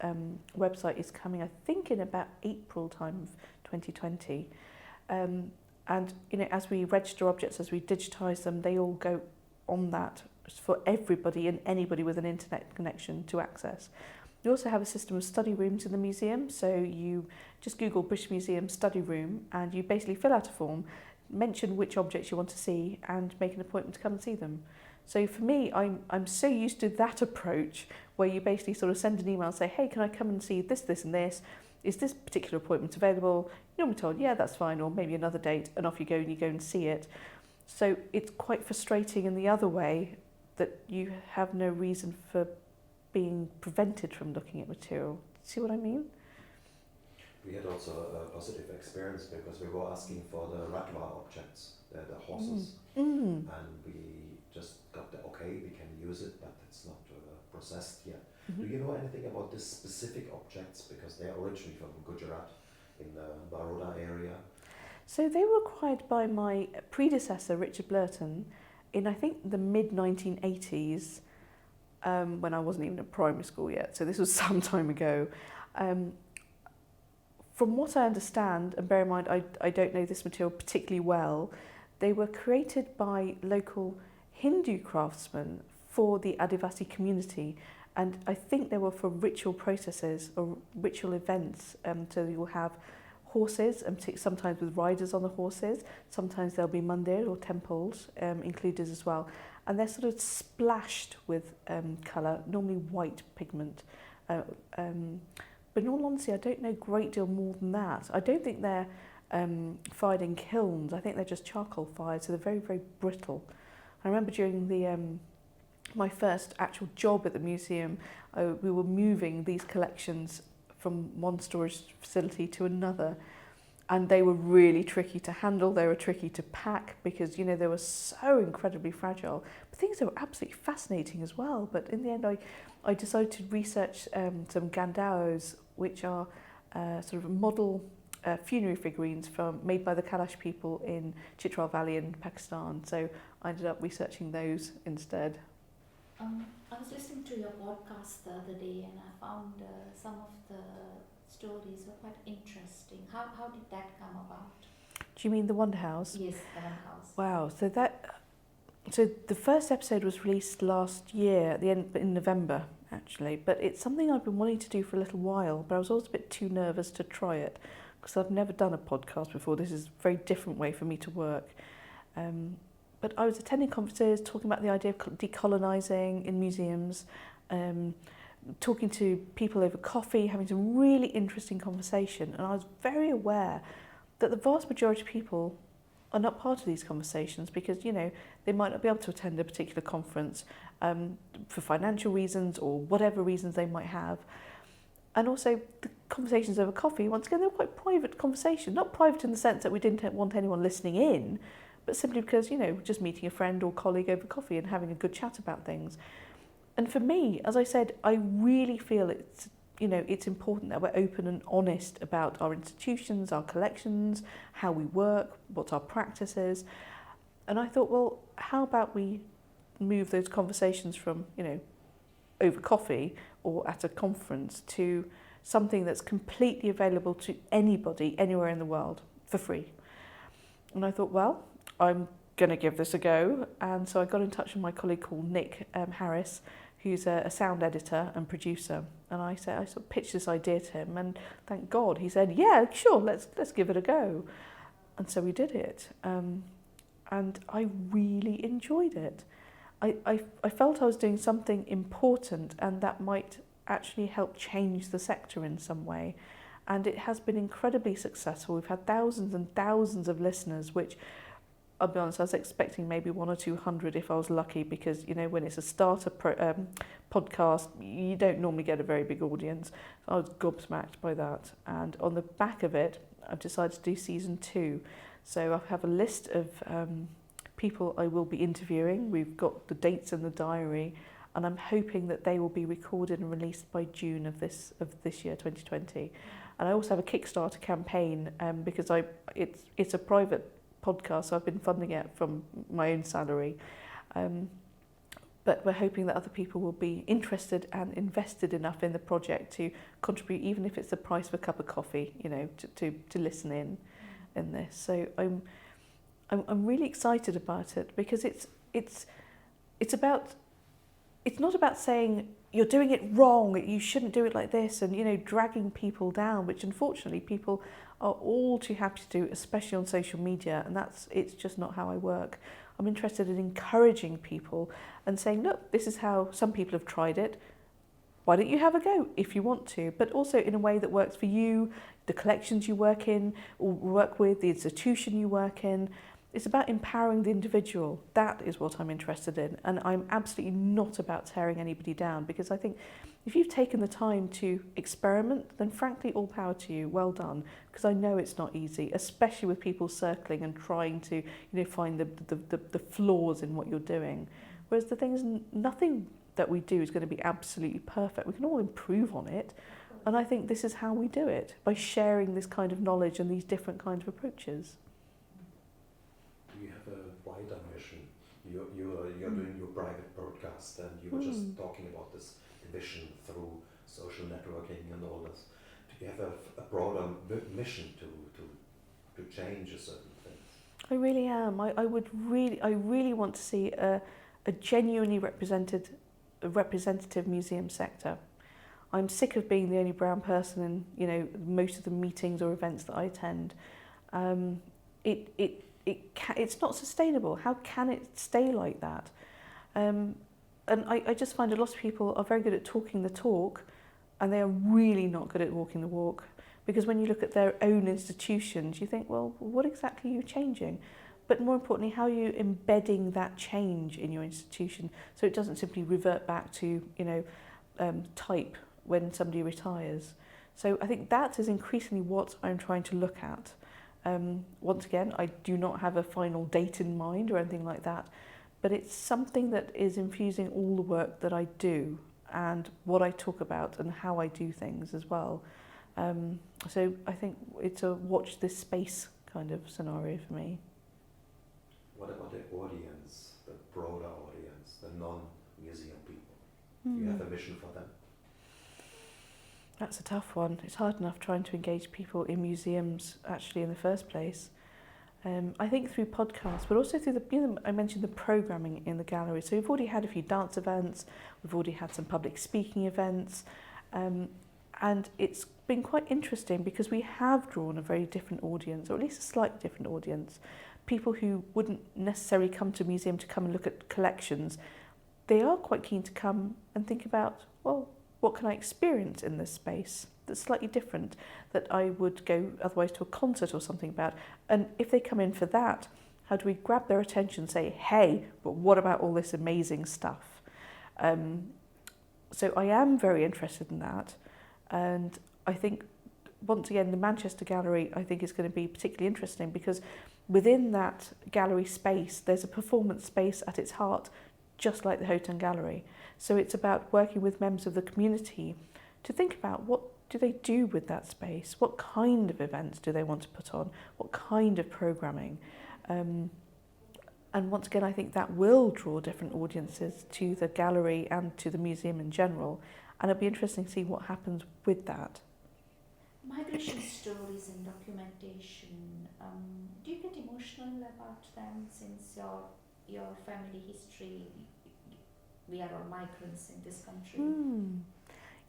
website is coming, I think, in about April time of 2020. And as we register objects, as we digitise them, they all go on that for everybody and anybody with an internet connection to access. We also have a system of study rooms in the museum, so you just Google British Museum study room and you basically fill out a form, mention which objects you want to see and make an appointment to come and see them. So for me, I'm so used to that approach where you basically sort of send an email and say, hey, can I come and see this, this and this? Is this particular appointment available? You're normally told, yeah, that's fine, or maybe another date, and off you go and you go and see it. So it's quite frustrating in the other way that you have no reason for being prevented from looking at material. See what I mean? We had also a positive experience because we were asking for the Radwa objects, the horses, and we just got the okay, we can use it, but it's not processed yet. Do you know anything about these specific objects, because they are originally from Gujarat in the Baroda area? So they were acquired by my predecessor, Richard Blurton, in I think the mid-1980s, when I wasn't even at primary school yet, so this was some time ago. From what I understand, and bear in mind I don't know this material particularly well, they were created by local Hindu craftsmen for the Adivasi community, and I think they were for ritual processes or ritual events. So you will have horses, and sometimes with riders on the horses. Sometimes there'll be mandir or temples included as well, and they're sort of splashed with colour, normally white pigment. But in all honesty, I don't know a great deal more than that. I don't think they're fired in kilns. I think they're just charcoal fired, so they're very, very brittle. I remember during the my first actual job at the museum, we were moving these collections from one storage facility to another, and they were really tricky to handle. They were tricky to pack because, you know, they were so incredibly fragile. But things that were absolutely fascinating as well. But in the end, I decided to research some gandaos, which are sort of model funerary figurines made by the Kalash people in Chitral Valley in Pakistan. So I ended up researching those instead. I was listening to your podcast the other day and I found some of the stories were quite interesting. How did that come about? Do you mean the Wonder House? Yes, the Wonder House. Wow. So the first episode was released last year, in November actually, but it's something I've been wanting to do for a little while, but I was always a bit too nervous to try it because I've never done a podcast before. This is a very different way for me to work. But I was attending conferences, talking about the idea of decolonising in museums, talking to people over coffee, having some really interesting conversation. And I was very aware that the vast majority of people are not part of these conversations because, you know, they might not be able to attend a particular conference for financial reasons or whatever reasons they might have. And also the conversations over coffee, once again, they're quite private conversation. Not private in the sense that we didn't want anyone listening in, but simply because, you know, just meeting a friend or colleague over coffee and having a good chat about things. And for me, as I said, I really feel it's important that we're open and honest about our institutions, our collections, how we work, what our practice is. And I thought, well, how about we move those conversations from, you know, over coffee or at a conference to something that's completely available to anybody, anywhere in the world, for free. And I thought, well, I'm going to give this a go. And so I got in touch with my colleague called Nick Harris, who's a sound editor and producer. And I sort of pitched this idea to him, and thank God he said, yeah, sure, let's give it a go. And so we did it. And I really enjoyed it. I felt I was doing something important and that might actually help change the sector in some way. And it has been incredibly successful. We've had thousands and thousands of listeners, which, I'll be honest, I was expecting maybe 100 or 200 if I was lucky, because, you know, when it's a starter podcast, you don't normally get a very big audience. I was gobsmacked by that. And on the back of it, I've decided to do season 2. So I have a list of people I will be interviewing. We've got the dates in the diary, and and I'm hoping that they will be recorded and released by June of this year, 2020. And I also have a Kickstarter campaign because it's a private podcast, so I've been funding it from my own salary. But we're hoping that other people will be interested and invested enough in the project to contribute, even if it's the price of a cup of coffee, you know, to listen in this. So I'm really excited about it because it's not about saying you're doing it wrong, you shouldn't do it like this, and, you know, dragging people down, which unfortunately people are all too happy to do, especially on social media, and it's just not how I work. I'm interested in encouraging people and saying, look, this is how some people have tried it. Why don't you have a go if you want to? But also in a way that works for you, the collections you work in or work with, the institution you work in. It's about empowering the individual. That is what I'm interested in. And I'm absolutely not about tearing anybody down, because I think if you've taken the time to experiment, then frankly, all power to you. Well done. Because I know it's not easy, especially with people circling and trying to, you know, find the flaws in what you're doing. Whereas the thing is, nothing that we do is going to be absolutely perfect. We can all improve on it. And I think this is how we do it, by sharing this kind of knowledge and these different kinds of approaches. You have a wider mission. You're doing your private broadcast, and you were just talking about this vision through social networking and all this. Do you have a broader mission to change a certain thing? I really am. I really want to see a genuinely representative museum sector. I'm sick of being the only brown person in, you know, most of the meetings or events that I attend. It's not sustainable. How can it stay like that? And I just find a lot of people are very good at talking the talk, and they are really not good at walking the walk. Because when you look at their own institutions, you think, well, what exactly are you changing? But more importantly, how are you embedding that change in your institution so it doesn't simply revert back to, you know, type when somebody retires. So I think that is increasingly what I'm trying to look at. Once again, I do not have a final date in mind or anything like that, but it's something that is infusing all the work that I do and what I talk about and how I do things as well. So I think it's a watch this space kind of scenario for me. What about the audience, the broader audience, the non-museum people? Do you have a mission for them? That's a tough one. It's hard enough trying to engage people in museums actually in the first place. I think through podcasts, but also through I mentioned the programming in the gallery. So we've already had a few dance events, we've already had some public speaking events, and it's been quite interesting because we have drawn a very different audience, or at least a slightly different audience. People who wouldn't necessarily come to a museum to come and look at collections, they are quite keen to come and think about, well, what can I experience in this space that's slightly different, that I would go otherwise to a concert or something about. And if they come in for that, how do we grab their attention and say, hey, but what about all this amazing stuff? So I am very interested in that. And I think, once again, the Manchester Gallery, I think, is going to be particularly interesting because within that gallery space, there's a performance space at its heart, just like the Houghton Gallery. So it's about working with members of the community to think about what do they do with that space? What kind of events do they want to put on? What kind of programming? And once again, I think that will draw different audiences to the gallery and to the museum in general. And it'll be interesting to see what happens with that. Migration stories and documentation, do you get emotional about them since your family history? We are all migrants in this country.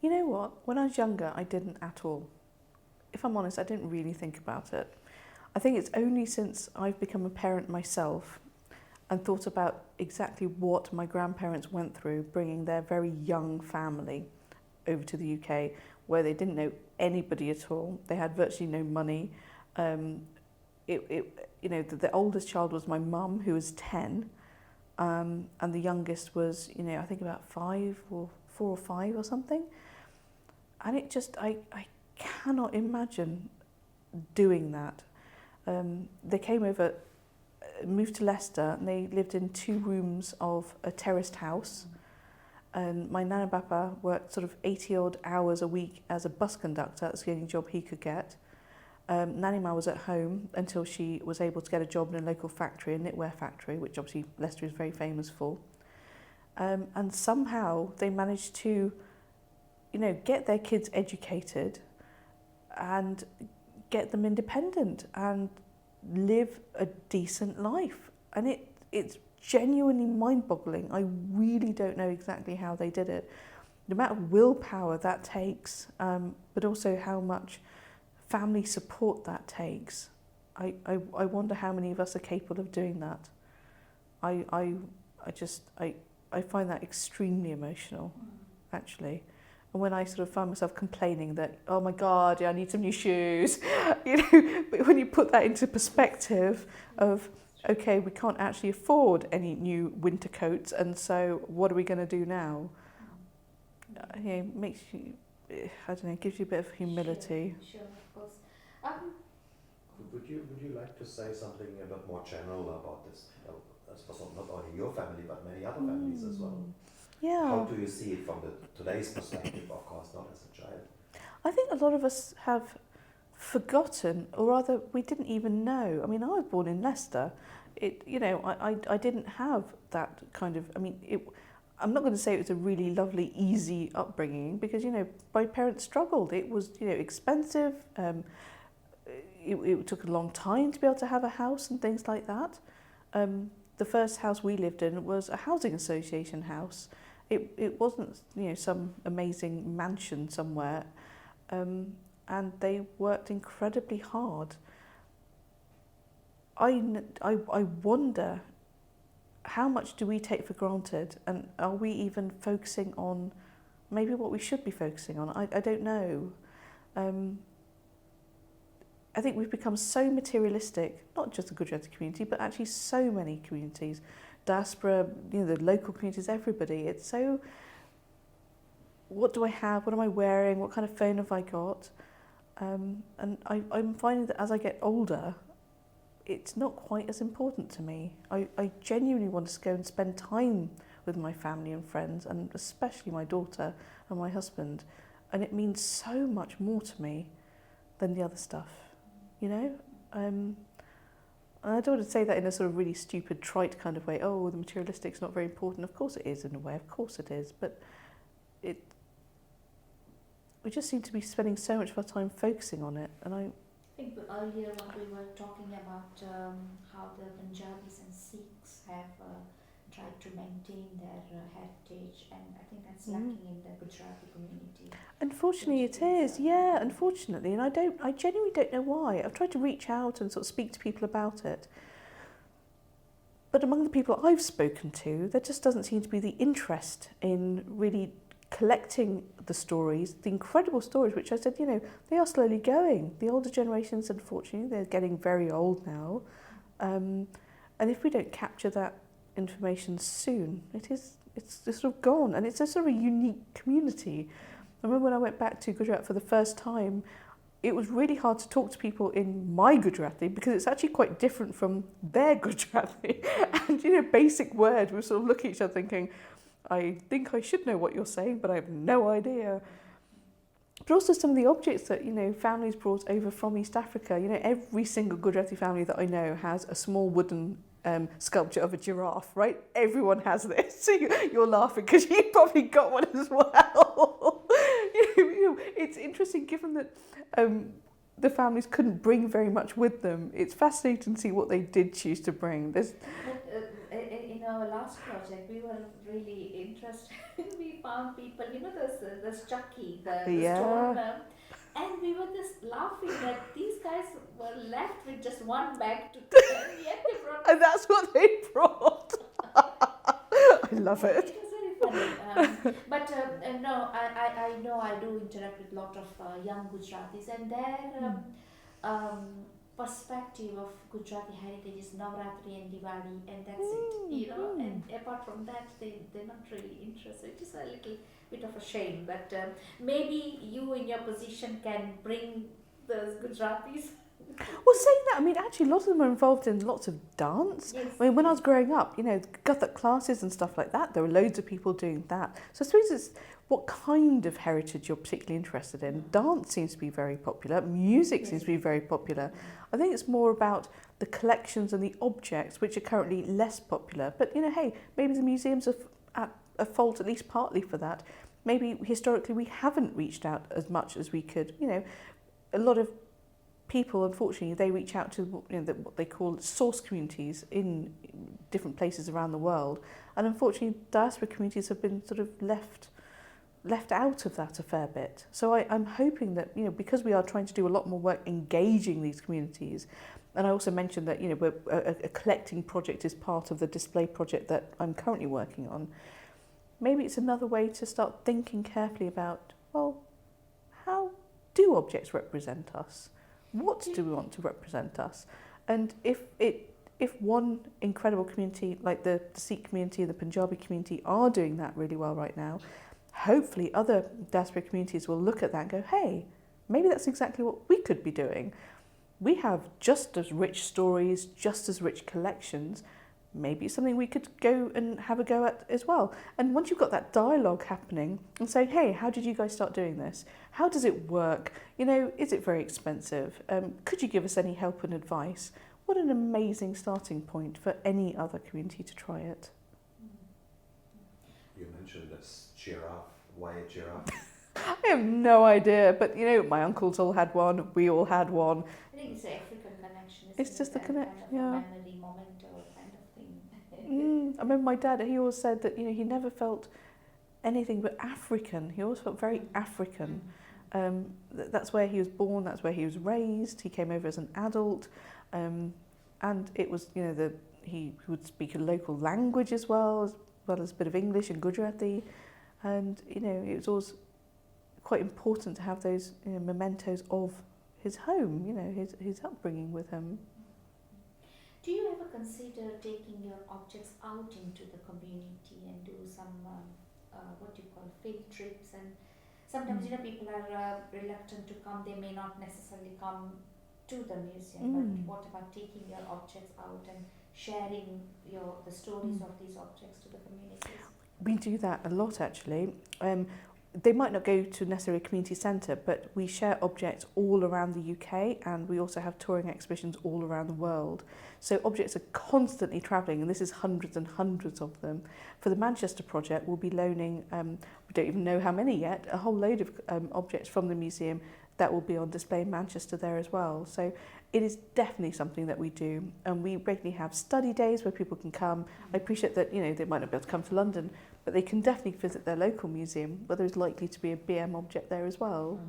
You know what? When I was younger, I didn't at all. If I'm honest, I didn't really think about it. I think it's only since I've become a parent myself and thought about exactly what my grandparents went through bringing their very young family over to the UK, where they didn't know anybody at all. They had virtually no money. The oldest child was my mum, who was 10, and the youngest was, I think about 4 or 5 or something. And it just, I cannot imagine doing that. They came over, moved to Leicester, and they lived in 2 rooms of a terraced house. and my nana bapa worked sort of 80 odd hours a week as a bus conductor. That's the only job he could get. Nanny Ma was at home until she was able to get a job in a local factory, a knitwear factory, which obviously Leicester is very famous for. And somehow they managed to, get their kids educated and get them independent and live a decent life. And it's genuinely mind-boggling. I really don't know exactly how they did it. The amount of willpower that takes, but also how much family support that takes. I wonder how many of us are capable of doing that. I find that extremely emotional, actually. And when I sort of find myself complaining that, oh my God, I need some new shoes, but when you put that into perspective of, okay, we can't actually afford any new winter coats, and so what are we going to do now? Makes you, I don't know, gives you a bit of humility. Sure, of course. Would you like to say something a bit more general about this? I suppose not only your family, but many other families as well. Yeah. How do you see it from today's perspective, of course, not as a child? I think a lot of us have forgotten, or rather we didn't even know. I mean, I was born in Leicester. I didn't have that kind of, I'm not going to say it was a really lovely, easy upbringing, because, my parents struggled. It was, expensive. It took a long time to be able to have a house and things like that. The first house we lived in was a housing association house. It wasn't, some amazing mansion somewhere. And they worked incredibly hard. I wonder, how much do we take for granted, and are we even focusing on maybe what we should be focusing on? I don't know. I think we've become so materialistic, not just the Gujarati community, but actually so many communities, diaspora, the local communities, everybody. It's so, what do I have? What am I wearing? What kind of phone have I got? And I'm finding that as I get older, it's not quite as important to me. I genuinely want to go and spend time with my family and friends, and especially my daughter and my husband. And it means so much more to me than the other stuff, And I don't want to say that in a sort of really stupid, trite kind of way. Oh, the materialistic's not very important. Of course it is, in a way. Of course it is. But we just seem to be spending so much of our time focusing on it. And I think earlier when we were talking about how the Punjabis and Sikhs have tried to maintain their heritage, and I think that's lacking in the Gujarati community. Unfortunately it is, yeah, unfortunately. And I genuinely don't know why. I've tried to reach out and sort of speak to people about it. But among the people I've spoken to, there just doesn't seem to be the interest in really collecting the stories, the incredible stories, which I said, they are slowly going. The older generations, unfortunately, they're getting very old now. And if we don't capture that information soon, it's sort of gone. And it's a sort of a unique community. I remember when I went back to Gujarat for the first time, it was really hard to talk to people in my Gujarati, because it's actually quite different from their Gujarati. And, basic words, we were sort of looking at each other thinking, I think I should know what you're saying, but I have no idea. But also some of the objects that, families brought over from East Africa. Every single Gujarati family that I know has a small wooden sculpture of a giraffe, right? Everyone has this. So you're laughing because you probably got one as well. It's interesting, given that the families couldn't bring very much with them. It's fascinating to see what they did choose to bring. In our last project, we were really interested. We found people, those Chucky, the stone, and we were just laughing that these guys were left with just one bag to carry, and they brought. And that's what they brought. I love it. It was very funny. But no, I know I do interact with a lot of young Gujaratis, and their perspective of Gujarati heritage is Navratri and Diwali, and that's it, and apart from that, they're not really interested, which is a little bit of a shame, but maybe you in your position can bring those Gujaratis Well, saying that, I mean, actually, a lot of them are involved in lots of dance. Yes. I mean, when I was growing up, Gothic classes and stuff like that, there were loads of people doing that. So I suppose it's what kind of heritage you're particularly interested in. Dance seems to be very popular. Music seems to be very popular. I think it's more about the collections and the objects, which are currently less popular. But, hey, maybe the museums are at fault at least partly for that. Maybe historically we haven't reached out as much as we could. A lot of people, unfortunately, they reach out to what they call source communities in different places around the world, and unfortunately diaspora communities have been sort of left out of that a fair bit. So I'm hoping that, because we are trying to do a lot more work engaging these communities, and I also mentioned that a collecting project is part of the display project that I'm currently working on. Maybe it's another way to start thinking carefully about, well, how do objects represent us? What do we want to represent us? And if one incredible community like the Sikh community, the Punjabi community are doing that really well right now, hopefully other diaspora communities will look at that and go, hey, maybe that's exactly what we could be doing. We have just as rich stories, just as rich collections. Maybe it's something we could go and have a go at as well. And once you've got that dialogue happening and saying, hey, how did you guys start doing this? How does it work? Is it very expensive? Could you give us any help and advice? What an amazing starting point for any other community to try it. You mentioned this giraffe. Why a giraffe? I have no idea, but my uncles all had one, we all had one. I think it's an African connection. It's just a connection, kind of yeah. a memory, memento kind of thing. I remember my dad, he always said that, he never felt anything but African. He always felt very African. That's where he was born, that's where he was raised. He came over as an adult. And it was, he would speak a local language as well as a bit of English and Gujarati. And, it was always quite important to have those mementos of his home, his upbringing with him. Do you ever consider taking your objects out into the community and do some, what do you call, field trips? And sometimes, people are reluctant to come. They may not necessarily come to the museum, but what about taking your objects out and sharing the stories of these objects to the communities? We do that a lot, actually. They might not go to necessarily a community centre, but we share objects all around the UK, and we also have touring exhibitions all around the world. So objects are constantly travelling, and this is hundreds and hundreds of them. For the Manchester project, we'll be loaning, we don't even know how many yet, a whole load of objects from the museum that will be on display in Manchester there as well. So it is definitely something that we do, and we regularly have study days where people can come. I appreciate that, they might not be able to come to London, but they can definitely visit their local museum where there's likely to be a BM object there as well.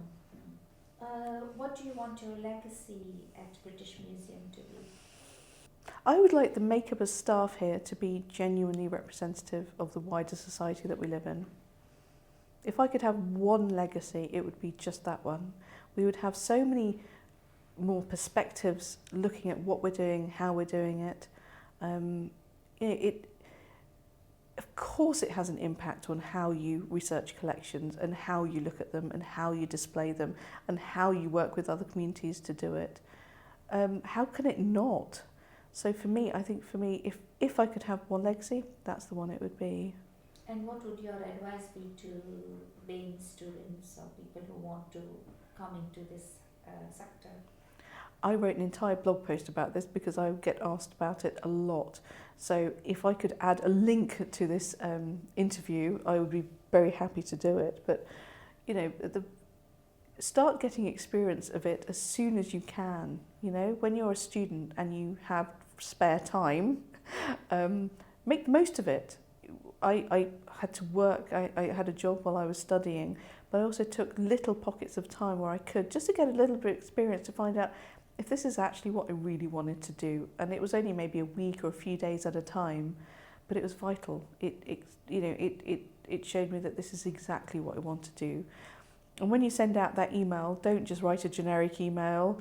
What do you want your legacy at British Museum to be? I would like the makeup of staff here to be genuinely representative of the wider society that we live in. If I could have one legacy, it would be just that one. We would have so many more perspectives looking at what we're doing, how we're doing it. Of course it has an impact on how you research collections and how you look at them and how you display them and how you work with other communities to do it. How can it not? So I think if I could have one legacy, that's the one it would be. And what would your advice be to BAME students or people who want to come into this sector? I wrote an entire blog post about this because I get asked about it a lot. So if I could add a link to this interview, I would be very happy to do it. But, start getting experience of it as soon as you can. When you're a student and you have spare time, make the most of it. I had to work, I had a job while I was studying, but I also took little pockets of time where I could, just to get a little bit of experience to find out if this is actually what I really wanted to do. And it was only maybe a week or a few days at a time, but it was vital. It showed me that this is exactly what I want to do. And when you send out that email, don't just write a generic email,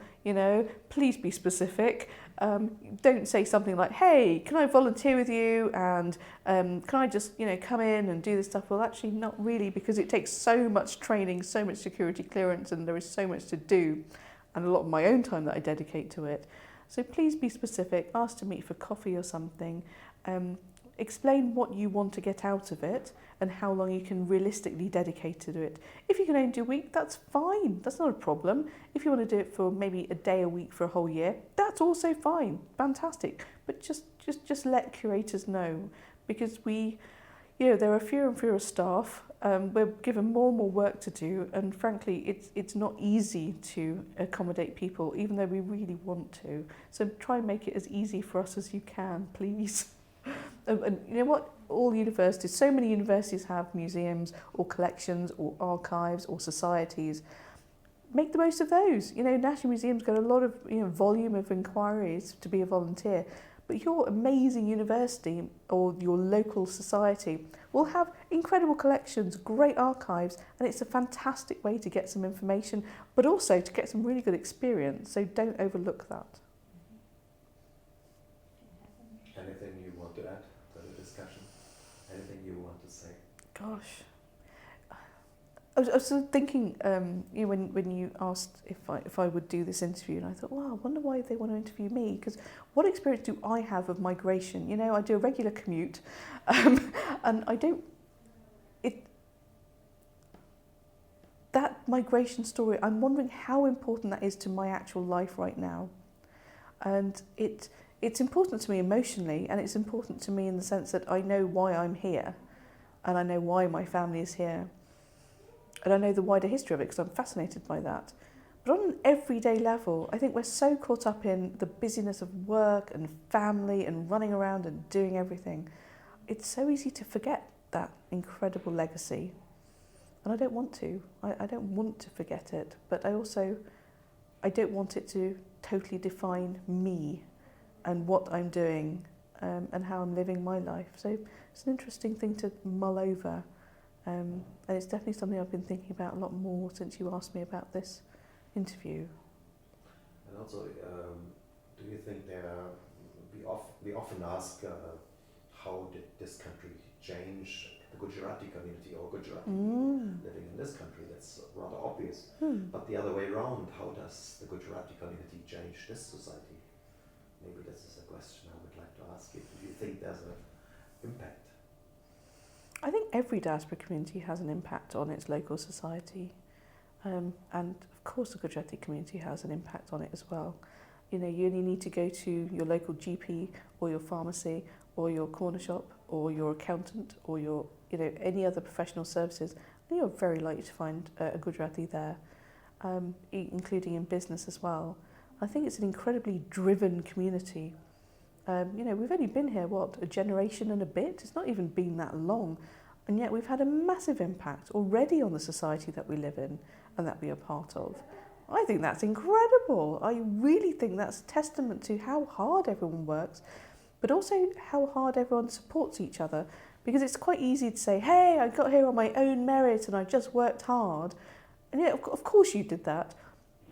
please be specific. Don't say something like, hey, can I volunteer with you? And can I just, come in and do this stuff? Well, actually not really, because it takes so much training, so much security clearance, and there is so much to do. and a lot of my own time that I dedicate to it. So please be specific, ask to meet for coffee or something, explain what you want to get out of it and how long you can realistically dedicate to it. If you can only do a week, that's fine, that's not a problem. If you want to do it for maybe a day a week for a whole year, that's also fine, fantastic. But just let curators know, because there are fewer and fewer staff, we're given more and more work to do, and frankly it's not easy to accommodate people even though we really want to. So try and make it as easy for us as you can, please. And you know what, all universities, so many universities have museums or collections or archives or societies. Make the most of those. National Museum's got a lot of volume of inquiries to be a volunteer. But your amazing university or your local society will have incredible collections, great archives, and it's a fantastic way to get some information, but also to get some really good experience. So don't overlook that. Anything you want to add to the discussion? Anything you want to say? Gosh. I was sort of thinking, when you asked if I would do this interview, and I thought, wow, I wonder why they want to interview me, because what experience do I have of migration? I do a regular commute, and that migration story, I'm wondering how important that is to my actual life right now. And it's important to me emotionally, and it's important to me in the sense that I know why I'm here, and I know why my family is here. And I know the wider history of it because I'm fascinated by that. But on an everyday level, I think we're so caught up in the busyness of work and family and running around and doing everything. It's so easy to forget that incredible legacy. And I don't want to. I don't want to forget it. But I don't want it to totally define me and what I'm doing and how I'm living my life. So it's an interesting thing to mull over. And it's definitely something I've been thinking about a lot more since you asked me about this interview. And also, do you think we often ask how did this country change the Gujarati community or Gujarati living in this country? That's rather obvious. But the other way around, how does the Gujarati community change this society? Maybe this is a question I would like to ask you. Do you think there's an impact? I think every diaspora community has an impact on its local society, and of course the Gujarati community has an impact on it as well. You only need to go to your local GP or your pharmacy or your corner shop or your accountant or your any other professional services, and you're very likely to find a Gujarati there, including in business as well. I think it's an incredibly driven community. We've only been here, a generation and a bit? It's not even been that long. And yet we've had a massive impact already on the society that we live in and that we are part of. I think that's incredible. I really think that's a testament to how hard everyone works, but also how hard everyone supports each other. Because it's quite easy to say, hey, I got here on my own merit and I just worked hard. And yeah, of course you did that.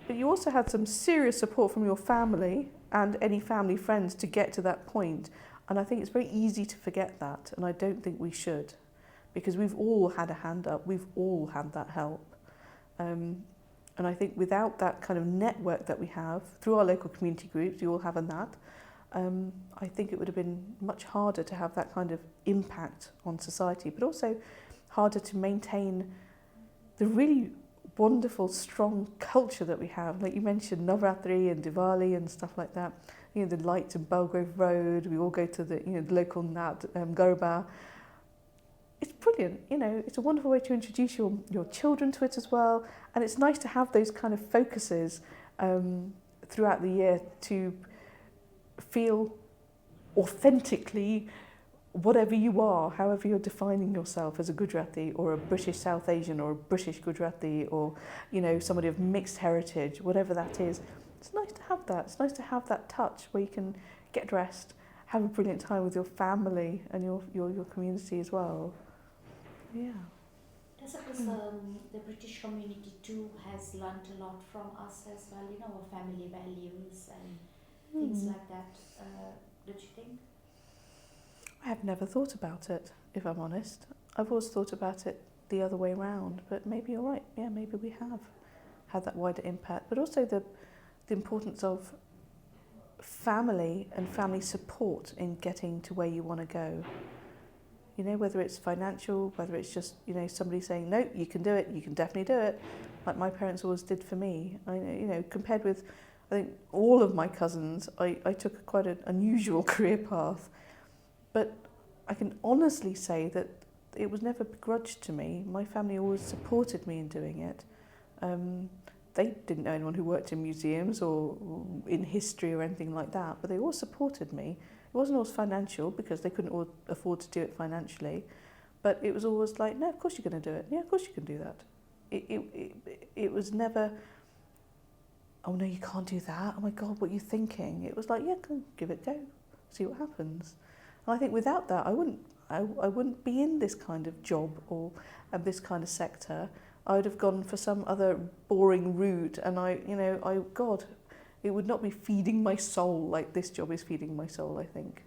But you also had some serious support from your family and any family friends to get to that point. And I think it's very easy to forget that, and I don't think we should, because we've all had a hand up, we've all had that help. And I think without that kind of network that we have, through our local community groups, you all have that, I think it would have been much harder to have that kind of impact on society, but also harder to maintain the really wonderful, strong culture that we have. Like you mentioned, Navratri and Diwali and stuff like that. The lights in Belgrave Road. We all go to the the local Garba. It's brilliant. It's a wonderful way to introduce your children to it as well. And it's nice to have those kind of focuses throughout the year to feel authentically whatever you are, however you're defining yourself as a Gujarati or a British South Asian or a British Gujarati or, somebody of mixed heritage, whatever that is. It's nice to have that. It's nice to have that touch where you can get dressed, have a brilliant time with your family and your community as well. Yeah. I suppose the British community too has learnt a lot from us as well, our family values and things like that. Don't you think? I have never thought about it, if I'm honest. I've always thought about it the other way around, but maybe you're right. Yeah, maybe we have. had that wider impact, but also the importance of family and family support in getting to where you want to go. You know, whether it's financial, whether it's just, you know, somebody saying, no, you can do it, you can definitely do it, like my parents always did for me. You know, compared with, I think, all of my cousins, I took quite an unusual career path. But I can honestly say that it was never begrudged to me. My family always supported me in doing it. They didn't know anyone who worked in museums or in history or anything like that, but they all supported me. It wasn't always financial because they couldn't afford to do it financially, but it was always like, no, of course you're going to do it. Yeah, of course you can do that. It was never, oh no, you can't do that. Oh my God, what are you thinking? It was like, yeah, go, give it a go, see what happens. And I think without that, I wouldn't be in this kind of job or this kind of sector. I would have gone for some other boring route, and God, it would not be feeding my soul like this job is feeding my soul, I think.